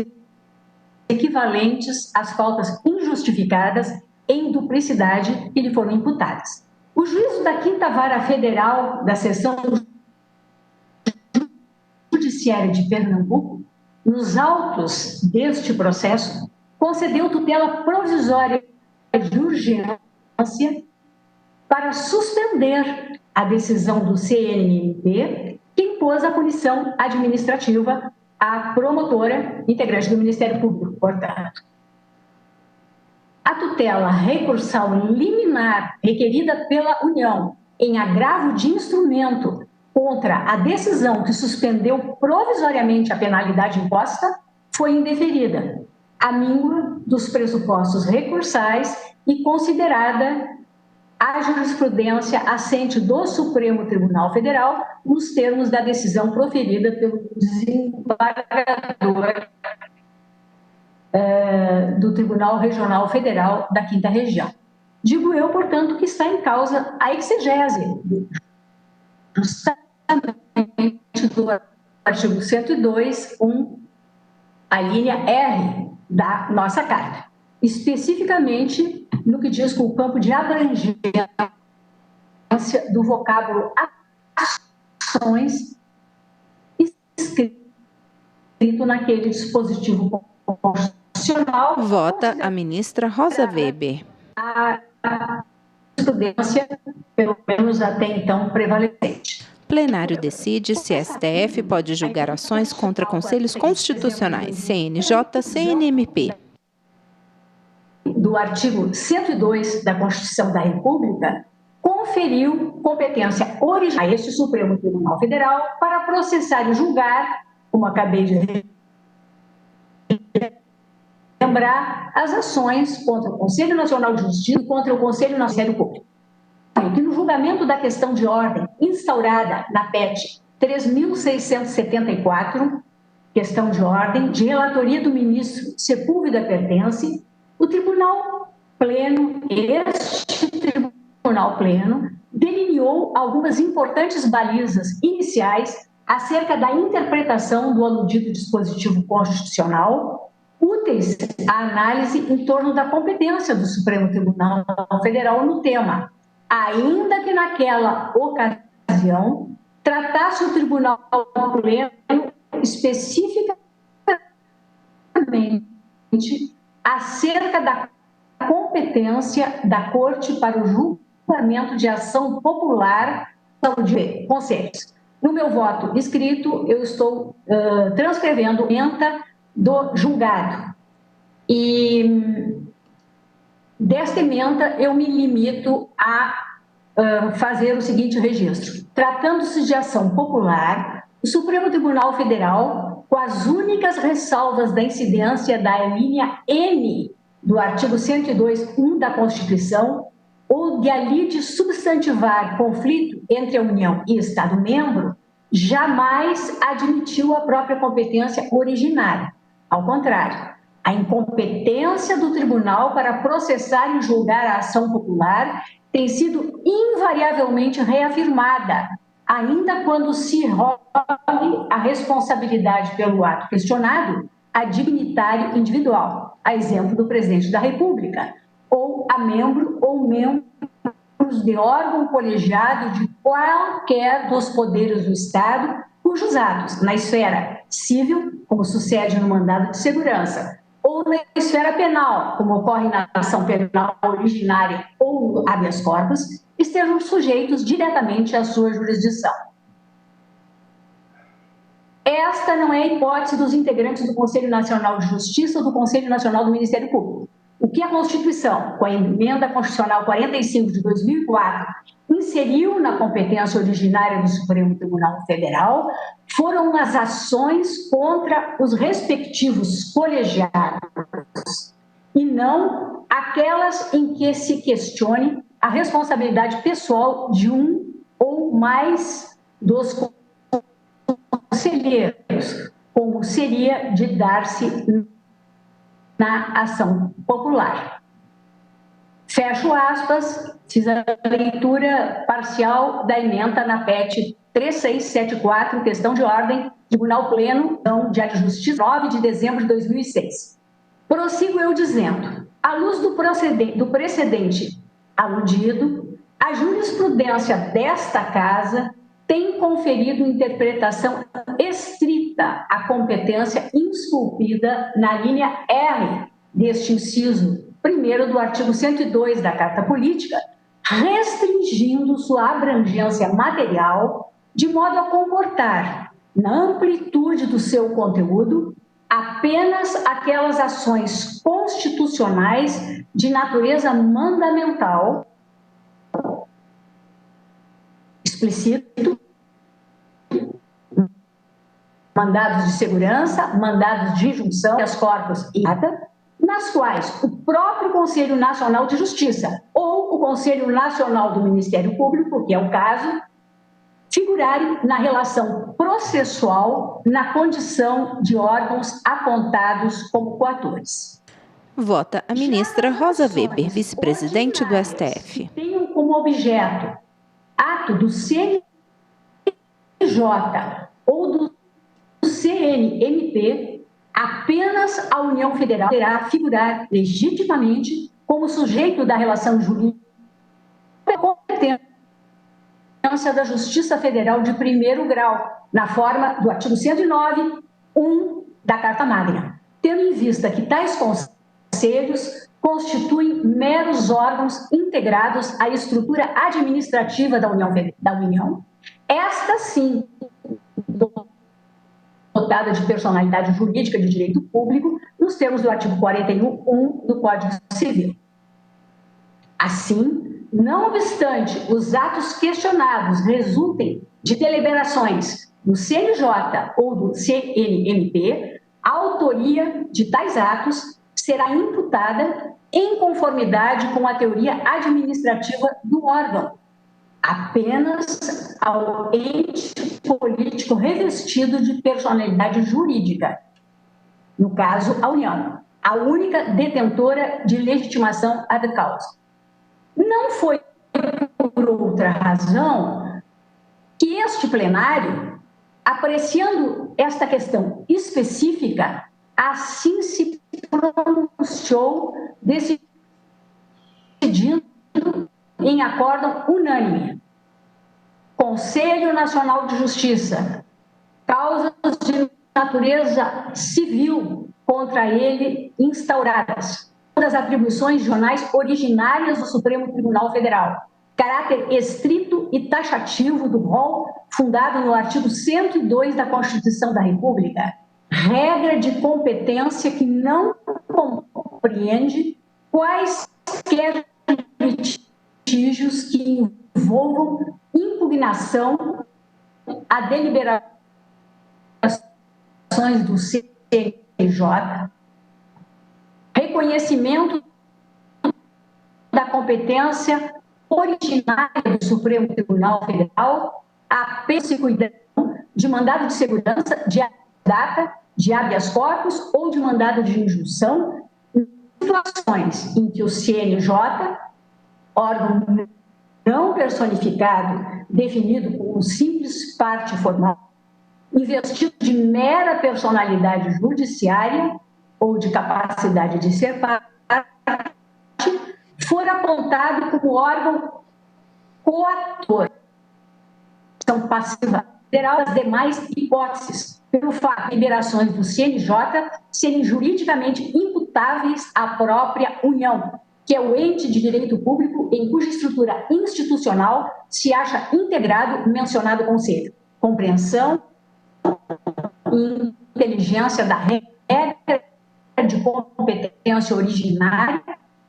equivalentes às faltas injustificadas em duplicidade que lhe foram imputadas. O juízo da 5ª Vara Federal da Seção Judiciária de Pernambuco, nos autos deste processo, concedeu tutela provisória de urgência para suspender a decisão do CNMP, que impôs a punição administrativa à promotora integrante do Ministério Público, portanto. A tutela recursal liminar requerida pela União em agravo de instrumento contra a decisão que suspendeu provisoriamente a penalidade imposta foi indeferida, à míngua dos pressupostos recursais e considerada a jurisprudência assente do Supremo Tribunal Federal nos termos da decisão proferida pelo desembargador do Tribunal Regional Federal da 5ª Região. Digo eu, portanto, que está em causa a exegese justamente do artigo 102, a linha R da nossa Carta, especificamente no que diz com o campo de abrangência do vocábulo ações escrito naquele dispositivo constitucional. Vota a ministra Rosa Weber. A jurisprudência, pelo menos até então, prevalecente. Plenário decide se a STF pode julgar ações contra conselhos constitucionais, CNJ, CNMP. Do artigo 102 da Constituição da República, conferiu competência original a este Supremo Tribunal Federal para processar e julgar, como acabei de lembrar, as ações contra o Conselho Nacional de Justiça e contra o Conselho Nacional Público. Que no julgamento da questão de ordem instaurada na PET 3.674, questão de ordem de relatoria do ministro Sepúlveda Pertence, o Tribunal Pleno, este Tribunal Pleno, delineou algumas importantes balizas iniciais acerca da interpretação do aludido dispositivo constitucional, úteis à análise em torno da competência do Supremo Tribunal Federal no tema, ainda que naquela ocasião tratasse o Tribunal Pleno especificamente acerca da competência da Corte para o julgamento de ação popular de conselhos. No meu voto escrito, eu estou transcrevendo a ementa do julgado. E desta ementa, eu me limito a fazer o seguinte registro. Tratando-se de ação popular, o Supremo Tribunal Federal, com as únicas ressalvas da incidência da linha N do artigo 102.1 da Constituição, ou de ali de substantivar conflito entre a União e Estado-membro, jamais admitiu a própria competência originária. Ao contrário, a incompetência do tribunal para processar e julgar a ação popular tem sido invariavelmente reafirmada, ainda quando se rogue a responsabilidade pelo ato questionado a dignitário individual, a exemplo do presidente da República, ou a membro ou membros de órgão colegiado de qualquer dos poderes do Estado, cujos atos, na esfera civil, como sucede no mandado de segurança, ou na esfera penal, como ocorre na ação penal originária ou no habeas corpus, estejam sujeitos diretamente à sua jurisdição. Esta não é a hipótese dos integrantes do Conselho Nacional de Justiça ou do Conselho Nacional do Ministério Público. O que a Constituição, com a emenda constitucional 45 de 2004, inseriu na competência originária do Supremo Tribunal Federal foram as ações contra os respectivos colegiados e não aquelas em que se questione a responsabilidade pessoal de um ou mais dos conselheiros, como seria de dar-se na ação popular. Fecho aspas, fiz a leitura parcial da ementa na PET 3674, questão de ordem, Tribunal Pleno, Diário de Justiça, 9 de dezembro de 2006. Prossigo eu dizendo, à luz do precedente aludido, a jurisprudência desta Casa tem conferido interpretação estrita à competência esculpida na linha R deste inciso 1º do artigo 102 da Carta Política, restringindo sua abrangência material de modo a comportar, na amplitude do seu conteúdo, apenas aquelas ações constitucionais de natureza mandamental, explicito, mandados de segurança, mandados de injunção, habeas corpus e ata, nas quais o próprio Conselho Nacional de Justiça ou o Conselho Nacional do Ministério Público, que é o caso, figurarem na relação processual na condição de órgãos apontados como coatores. Vota a ministra Rosa Weber, vice-presidente do STF. Que tenham como objeto ato do CNJ ou do CNMP, apenas a União Federal poderá figurar legitimamente como sujeito da relação jurídica competente da Justiça Federal de primeiro grau, na forma do artigo 109, 1 da Carta Magna, tendo em vista que tais conselhos constituem meros órgãos integrados à estrutura administrativa da União, esta sim dotada de personalidade jurídica de direito público, nos termos do artigo 41.1 do Código Civil. Assim, não obstante os atos questionados resultem de deliberações do CNJ ou do CNMP, a autoria de tais atos será imputada em conformidade com a teoria administrativa do órgão, apenas ao ente político revestido de personalidade jurídica, no caso, a União, a única detentora de legitimação ad causa. Não foi por outra razão que este plenário, apreciando esta questão específica, assim se pronunciou, decidindo em acórdão unânime. Conselho Nacional de Justiça, causas de natureza civil contra ele instauradas, das atribuições regionais originárias do Supremo Tribunal Federal, caráter estrito e taxativo do rol fundado no artigo 102 da Constituição da República, regra de competência que não compreende quaisquer litígios que envolvam impugnação a deliberações do CNJ, reconhecimento da competência originária do Supremo Tribunal Federal, apenas e cuidado de mandado de segurança, de data, de habeas corpus ou de mandado de injunção, em situações em que o CNJ, órgão não personificado, definido como simples parte formal, investido de mera personalidade judiciária ou de capacidade de ser parte, for apontado como órgão coator, são passiva federal as demais hipóteses, pelo fato de liberações do CNJ serem juridicamente imputáveis à própria União, que é o ente de direito público em cuja estrutura institucional se acha integrado o mencionado conselho. Compreensão e inteligência da regra de competência originária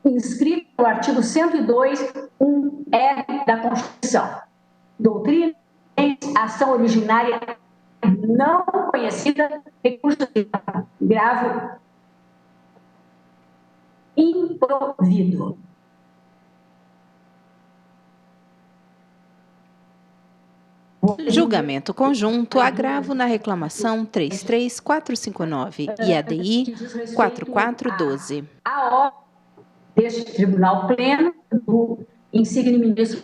inscrita no artigo 102.1-e da Constituição. Doutrina, ação originária não conhecida, recurso grave improvido. Julgamento conjunto, agravo na reclamação 33459 e ADI 4412. A ordem deste Tribunal Pleno do insigne ministro.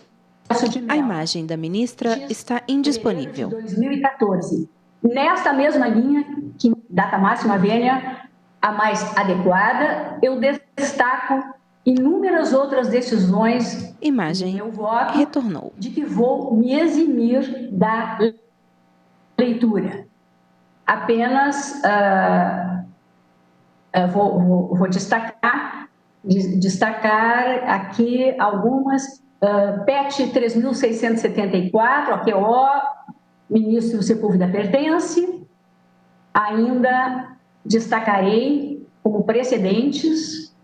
A imagem da ministra está indisponível. 2014. Nesta mesma linha, que data máxima vênia a mais adequada, eu destaco inúmeras outras decisões. Imagem meu voto, retornou. De que vou me eximir da leitura. Apenas vou destacar aqui algumas. PET 3.674, AQO, ministro Sepúlveda pertence. Ainda destacarei como precedentes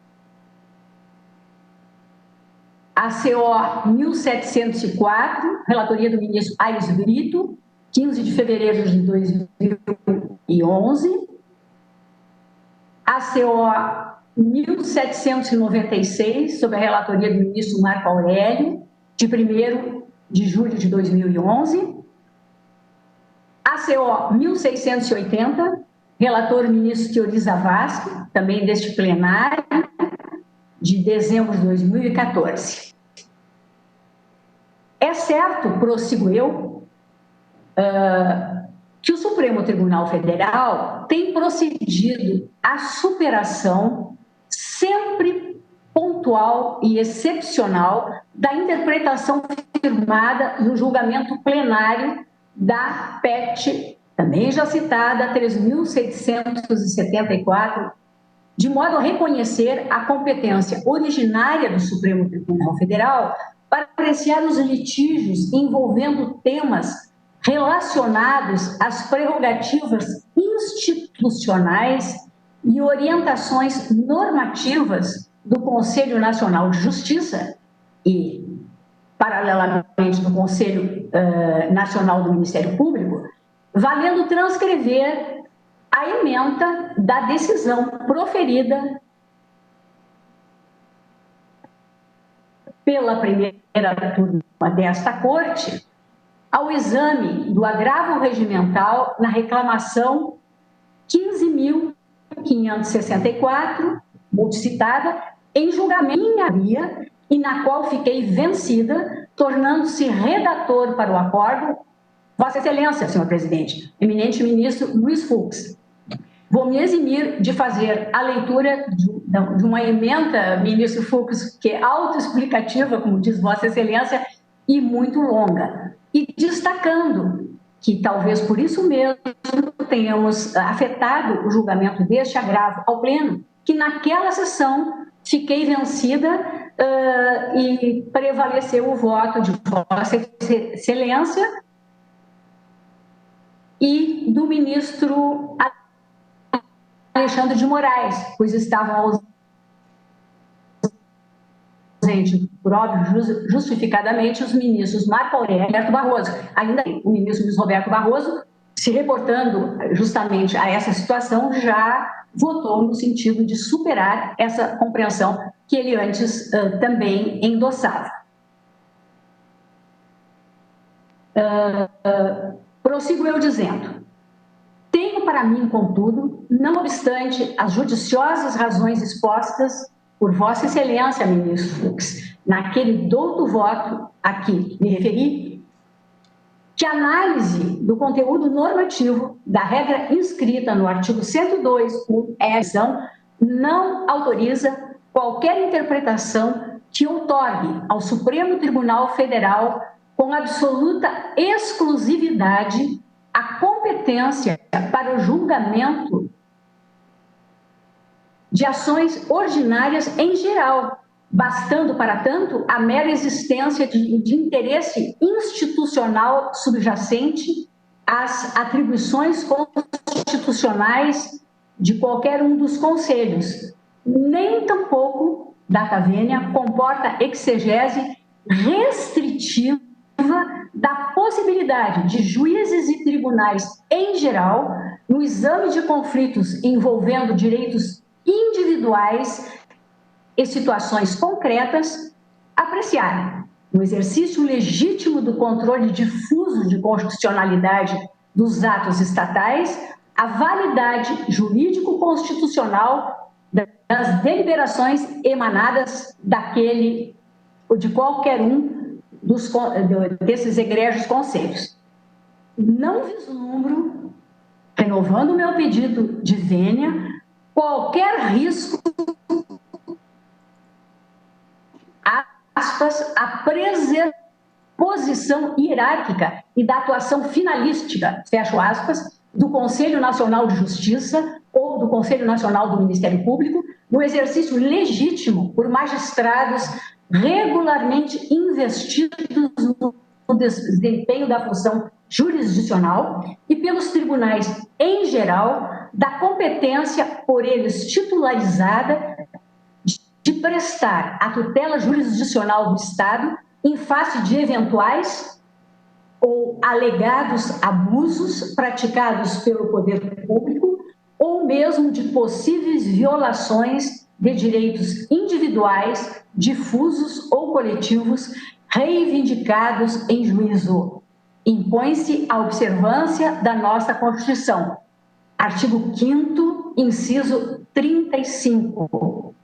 a CO 1704, relatoria do ministro Aires Brito, 15 de fevereiro de 2011. A CO 1796, sob a relatoria do ministro Marco Aurélio, de 1º de julho de 2011. ACO 1680, relator ministro Teori Zavascki, também deste plenário, de dezembro de 2014. É certo, prossigo eu, que o Supremo Tribunal Federal tem procedido à superação sempre pontual e excepcional da interpretação firmada no julgamento plenário da PEC, também já citada, 3.774, de modo a reconhecer a competência originária do Supremo Tribunal Federal para apreciar os litígios envolvendo temas relacionados às prerrogativas institucionais e orientações normativas do Conselho Nacional de Justiça e, paralelamente, do Conselho Nacional do Ministério Público, valendo transcrever a ementa da decisão proferida pela primeira turma desta Corte ao exame do agravo regimental na reclamação 15.564, multicitada, em julgamento em via e na qual fiquei vencida, tornando-se redator para o acordo Vossa Excelência, senhor presidente, eminente ministro Luiz Fux. Vou me eximir de fazer a leitura de uma ementa, ministro Fux, que é autoexplicativa, como diz Vossa Excelência, e muito longa. E destacando que talvez por isso mesmo tenhamos afetado o julgamento deste agravo ao pleno, que naquela sessão fiquei vencida e prevaleceu o voto de Vossa Excelência e do ministro Alexandre de Moraes, pois estavam ausentes, por óbvio, justificadamente, os ministros Marco Aurélio e Roberto Barroso. Ainda o ministro Luiz Roberto Barroso, se reportando justamente a essa situação, já votou no sentido de superar essa compreensão que ele antes também endossava. Prossigo eu dizendo: tenho para mim, contudo, não obstante as judiciosas razões expostas por Vossa Excelência, ministro Fux, naquele douto voto a que me referi, que a análise do conteúdo normativo da regra inscrita no artigo 102, não autoriza qualquer interpretação que outorgue ao Supremo Tribunal Federal, com absoluta exclusividade, a competência para o julgamento de ações ordinárias em geral, bastando, para tanto, a mera existência de interesse institucional subjacente às atribuições constitucionais de qualquer um dos conselhos. Nem tampouco, data vênia, comporta exegese restritiva da possibilidade de juízes e tribunais em geral, no exame de conflitos envolvendo direitos individuais e situações concretas, apreciarem, no exercício legítimo do controle difuso de constitucionalidade dos atos estatais, a validade jurídico-constitucional das deliberações emanadas daquele ou de qualquer um desses egrégios conselhos. Não vislumbro, renovando o meu pedido de vênia, qualquer risco, aspas, a preservação hierárquica e da atuação finalística, fecho aspas, do Conselho Nacional de Justiça ou do Conselho Nacional do Ministério Público, no exercício legítimo por magistrados regularmente investidos no desempenho da função jurisdicional e pelos tribunais em geral, da competência por eles titularizada de prestar a tutela jurisdicional do Estado em face de eventuais ou alegados abusos praticados pelo poder público ou mesmo de possíveis violações de direitos individuais, difusos ou coletivos, reivindicados em juízo. Impõe-se a observância da nossa Constituição. Artigo 5º, inciso 35,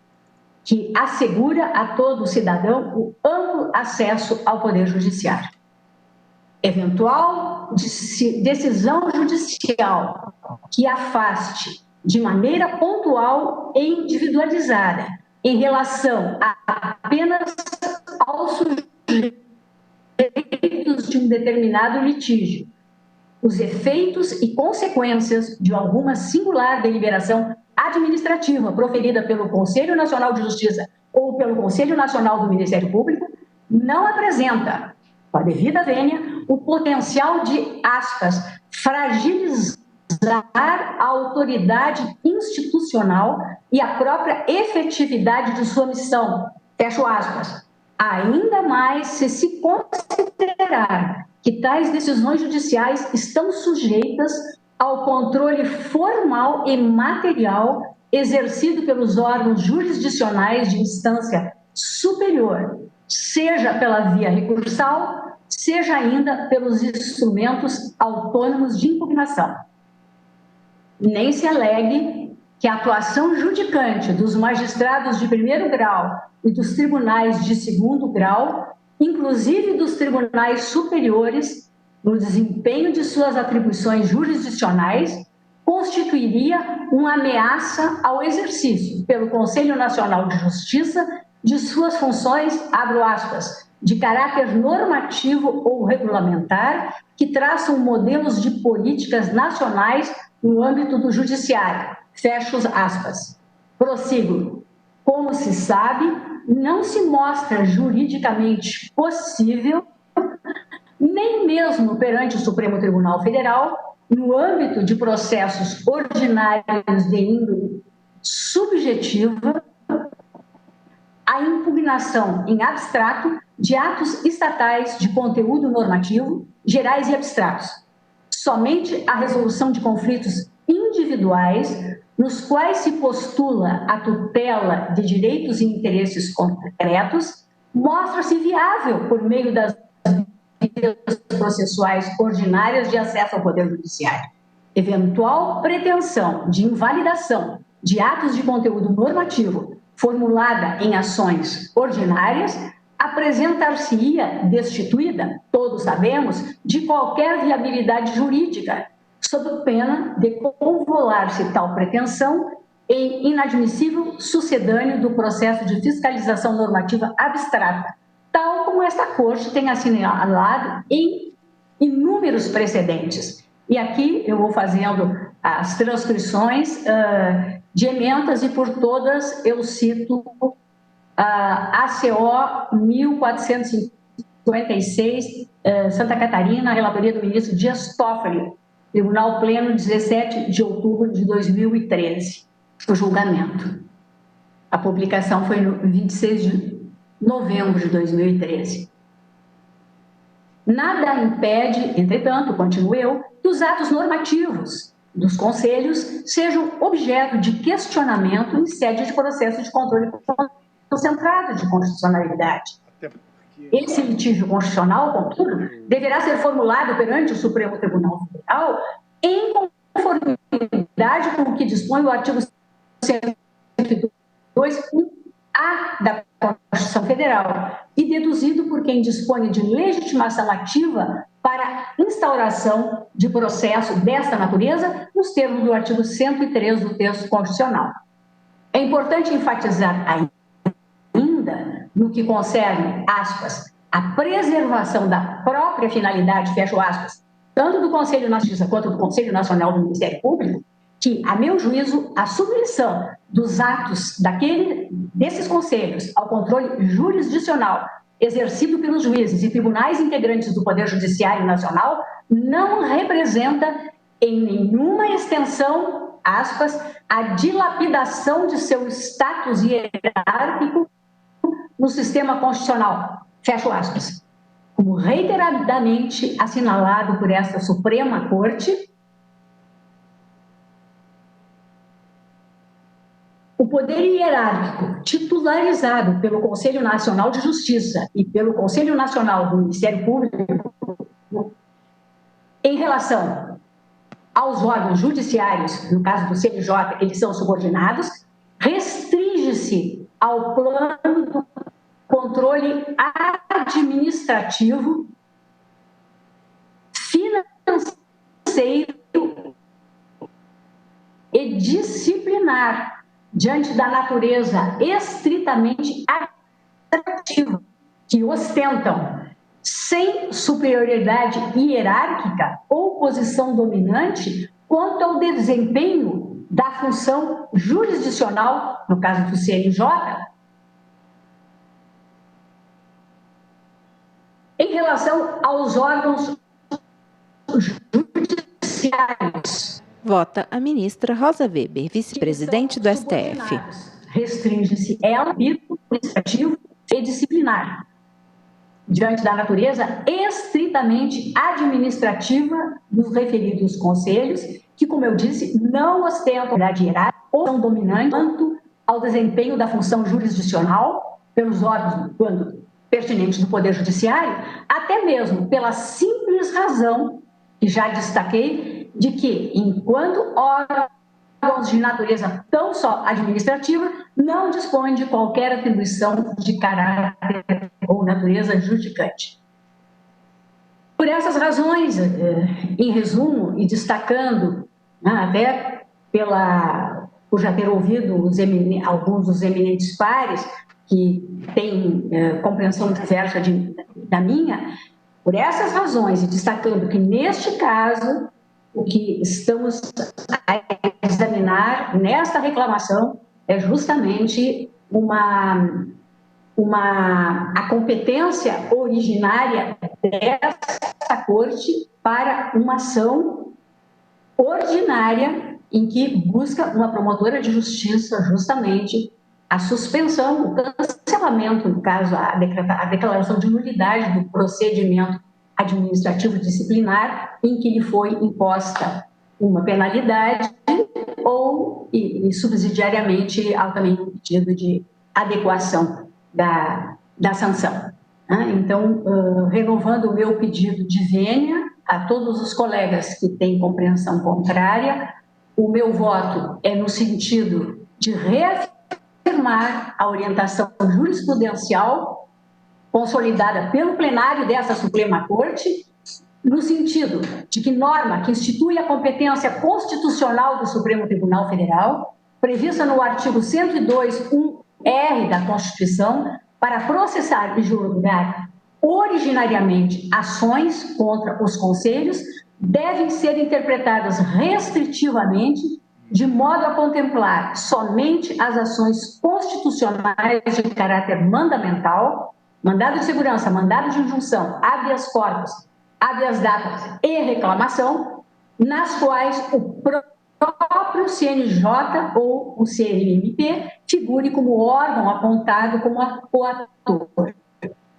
que assegura a todo cidadão o amplo acesso ao Poder Judiciário. Eventual decisão judicial que afaste de maneira pontual e individualizada em relação apenas aos sujeitos de um determinado litígio, os efeitos e consequências de alguma singular deliberação administrativa proferida pelo Conselho Nacional de Justiça ou pelo Conselho Nacional do Ministério Público, não apresenta, com a devida vênia, o potencial de, aspas, fragilizar a autoridade institucional e a própria efetividade de sua missão, fecho aspas, ainda mais se considerar que tais decisões judiciais estão sujeitas ao controle formal e material exercido pelos órgãos jurisdicionais de instância superior, seja pela via recursal, seja ainda pelos instrumentos autônomos de impugnação. Nem se alegue que a atuação judicante dos magistrados de primeiro grau e dos tribunais de segundo grau, inclusive dos tribunais superiores, no desempenho de suas atribuições jurisdicionais, constituiria uma ameaça ao exercício pelo Conselho Nacional de Justiça de suas funções, abro aspas, de caráter normativo ou regulamentar, que traçam modelos de políticas nacionais no âmbito do judiciário, fecho aspas. Prossigo. Como se sabe, não se mostra juridicamente possível, nem mesmo perante o Supremo Tribunal Federal, no âmbito de processos ordinários de índole subjetiva, a impugnação em abstrato de atos estatais de conteúdo normativo, gerais e abstratos. Somente a resolução de conflitos individuais, nos quais se postula a tutela de direitos e interesses concretos, mostra-se viável por meio das vias processuais ordinárias de acesso ao Poder Judiciário. Eventual pretensão de invalidação de atos de conteúdo normativo formulada em ações ordinárias apresentar-se-ia destituída, todos sabemos, de qualquer viabilidade jurídica, sob pena de convolar-se tal pretensão em inadmissível sucedâneo do processo de fiscalização normativa abstrata, tal como esta Corte tem assinalado em inúmeros precedentes. E aqui eu vou fazendo as transcrições de emendas e por todas eu cito a ACO 1456, Santa Catarina, relatoria do ministro Dias Toffoli, Tribunal Pleno, 17 de outubro de 2013, o julgamento. A publicação foi no 26 de novembro de 2013. Nada impede, entretanto, continuo eu, que os atos normativos dos conselhos sejam objeto de questionamento em sede de processo de controle concentrado de constitucionalidade. Esse litígio constitucional, contudo, deverá ser formulado perante o Supremo Tribunal Federal em conformidade com o que dispõe o artigo 102.1-A da Constituição Federal e deduzido por quem dispõe de legitimação ativa para instauração de processo desta natureza nos termos do artigo 103 do texto constitucional. É importante enfatizar ainda, no que concerne, aspas, a preservação da própria finalidade, fecho aspas, tanto do Conselho Nacional de Justiça quanto do Conselho Nacional do Ministério Público, que, a meu juízo, a submissão dos atos desses conselhos ao controle jurisdicional exercido pelos juízes e tribunais integrantes do Poder Judiciário Nacional não representa, em nenhuma extensão, aspas, a dilapidação de seu status hierárquico no sistema constitucional, fecho aspas. Como reiteradamente assinalado por esta Suprema Corte, O poder hierárquico titularizado pelo Conselho Nacional de Justiça e pelo Conselho Nacional do Ministério Público em relação aos órgãos judiciários, no caso do CNJ, que eles são subordinados, restringe-se ao plano do controle administrativo, financeiro e disciplinar, diante da natureza estritamente administrativa, que ostentam, sem superioridade hierárquica ou posição dominante, quanto ao desempenho da função jurisdicional, no caso do CNJ, em relação aos órgãos judiciários. Vota a ministra Rosa Weber, vice-presidente do STF. Restringe-se ela, administrativo e disciplinar, diante da natureza estritamente administrativa dos referidos conselhos, que, como eu disse, não ostentam autoridade hierárquica ou são dominantes quanto ao desempenho da função jurisdicional pelos órgãos, quando pertinentes do Poder Judiciário, até mesmo pela simples razão, que já destaquei, de que, enquanto órgãos de natureza tão só administrativa, não dispõem de qualquer atribuição de caráter ou natureza judicante. Por essas razões, em resumo, e destacando, até por já ter ouvido alguns dos eminentes pares, que têm compreensão diversa da minha, por essas razões, e destacando que, neste caso, o que estamos a examinar nesta reclamação é justamente a competência originária desta Corte para uma ação ordinária em que busca uma promotora de justiça justamente a suspensão, o cancelamento, no caso, a declaração de nulidade do procedimento administrativo disciplinar em que lhe foi imposta uma penalidade ou, e subsidiariamente, há também um pedido de adequação da sanção. Então, renovando o meu pedido de vênia a todos os colegas que têm compreensão contrária, o meu voto é no sentido de reafirmar a orientação jurisprudencial consolidada pelo plenário dessa Suprema Corte, no sentido de que norma que institui a competência constitucional do Supremo Tribunal Federal, prevista no artigo 102.1-R da Constituição, para processar e julgar originariamente ações contra os conselhos, devem ser interpretadas restritivamente, de modo a contemplar somente as ações constitucionais de caráter mandamental, mandado de segurança, mandado de injunção, habeas corpus, habeas data e reclamação, nas quais o próprio CNJ ou o CNMP figure como órgão apontado como coator,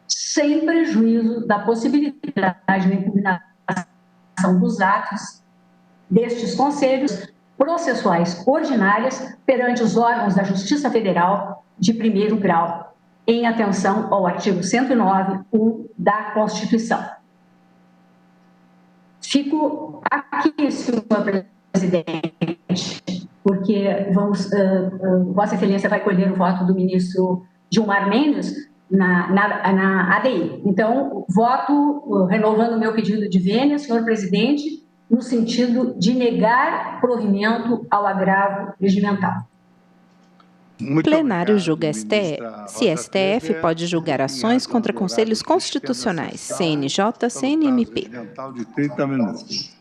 sem prejuízo da possibilidade de impugnação dos atos destes conselhos processuais ordinárias perante os órgãos da Justiça Federal de primeiro grau, em atenção ao artigo 109.1 da Constituição. Fico aqui, senhor presidente, porque Vossa Excelência vai colher o voto do ministro Gilmar Mendes na ADI. Então, voto renovando o meu pedido de vênia, senhor presidente, no sentido de negar provimento ao agravo regimental. O plenário julga se STF pode julgar ações contra conselhos constitucionais, CNJ, CNMP. De 30 minutos.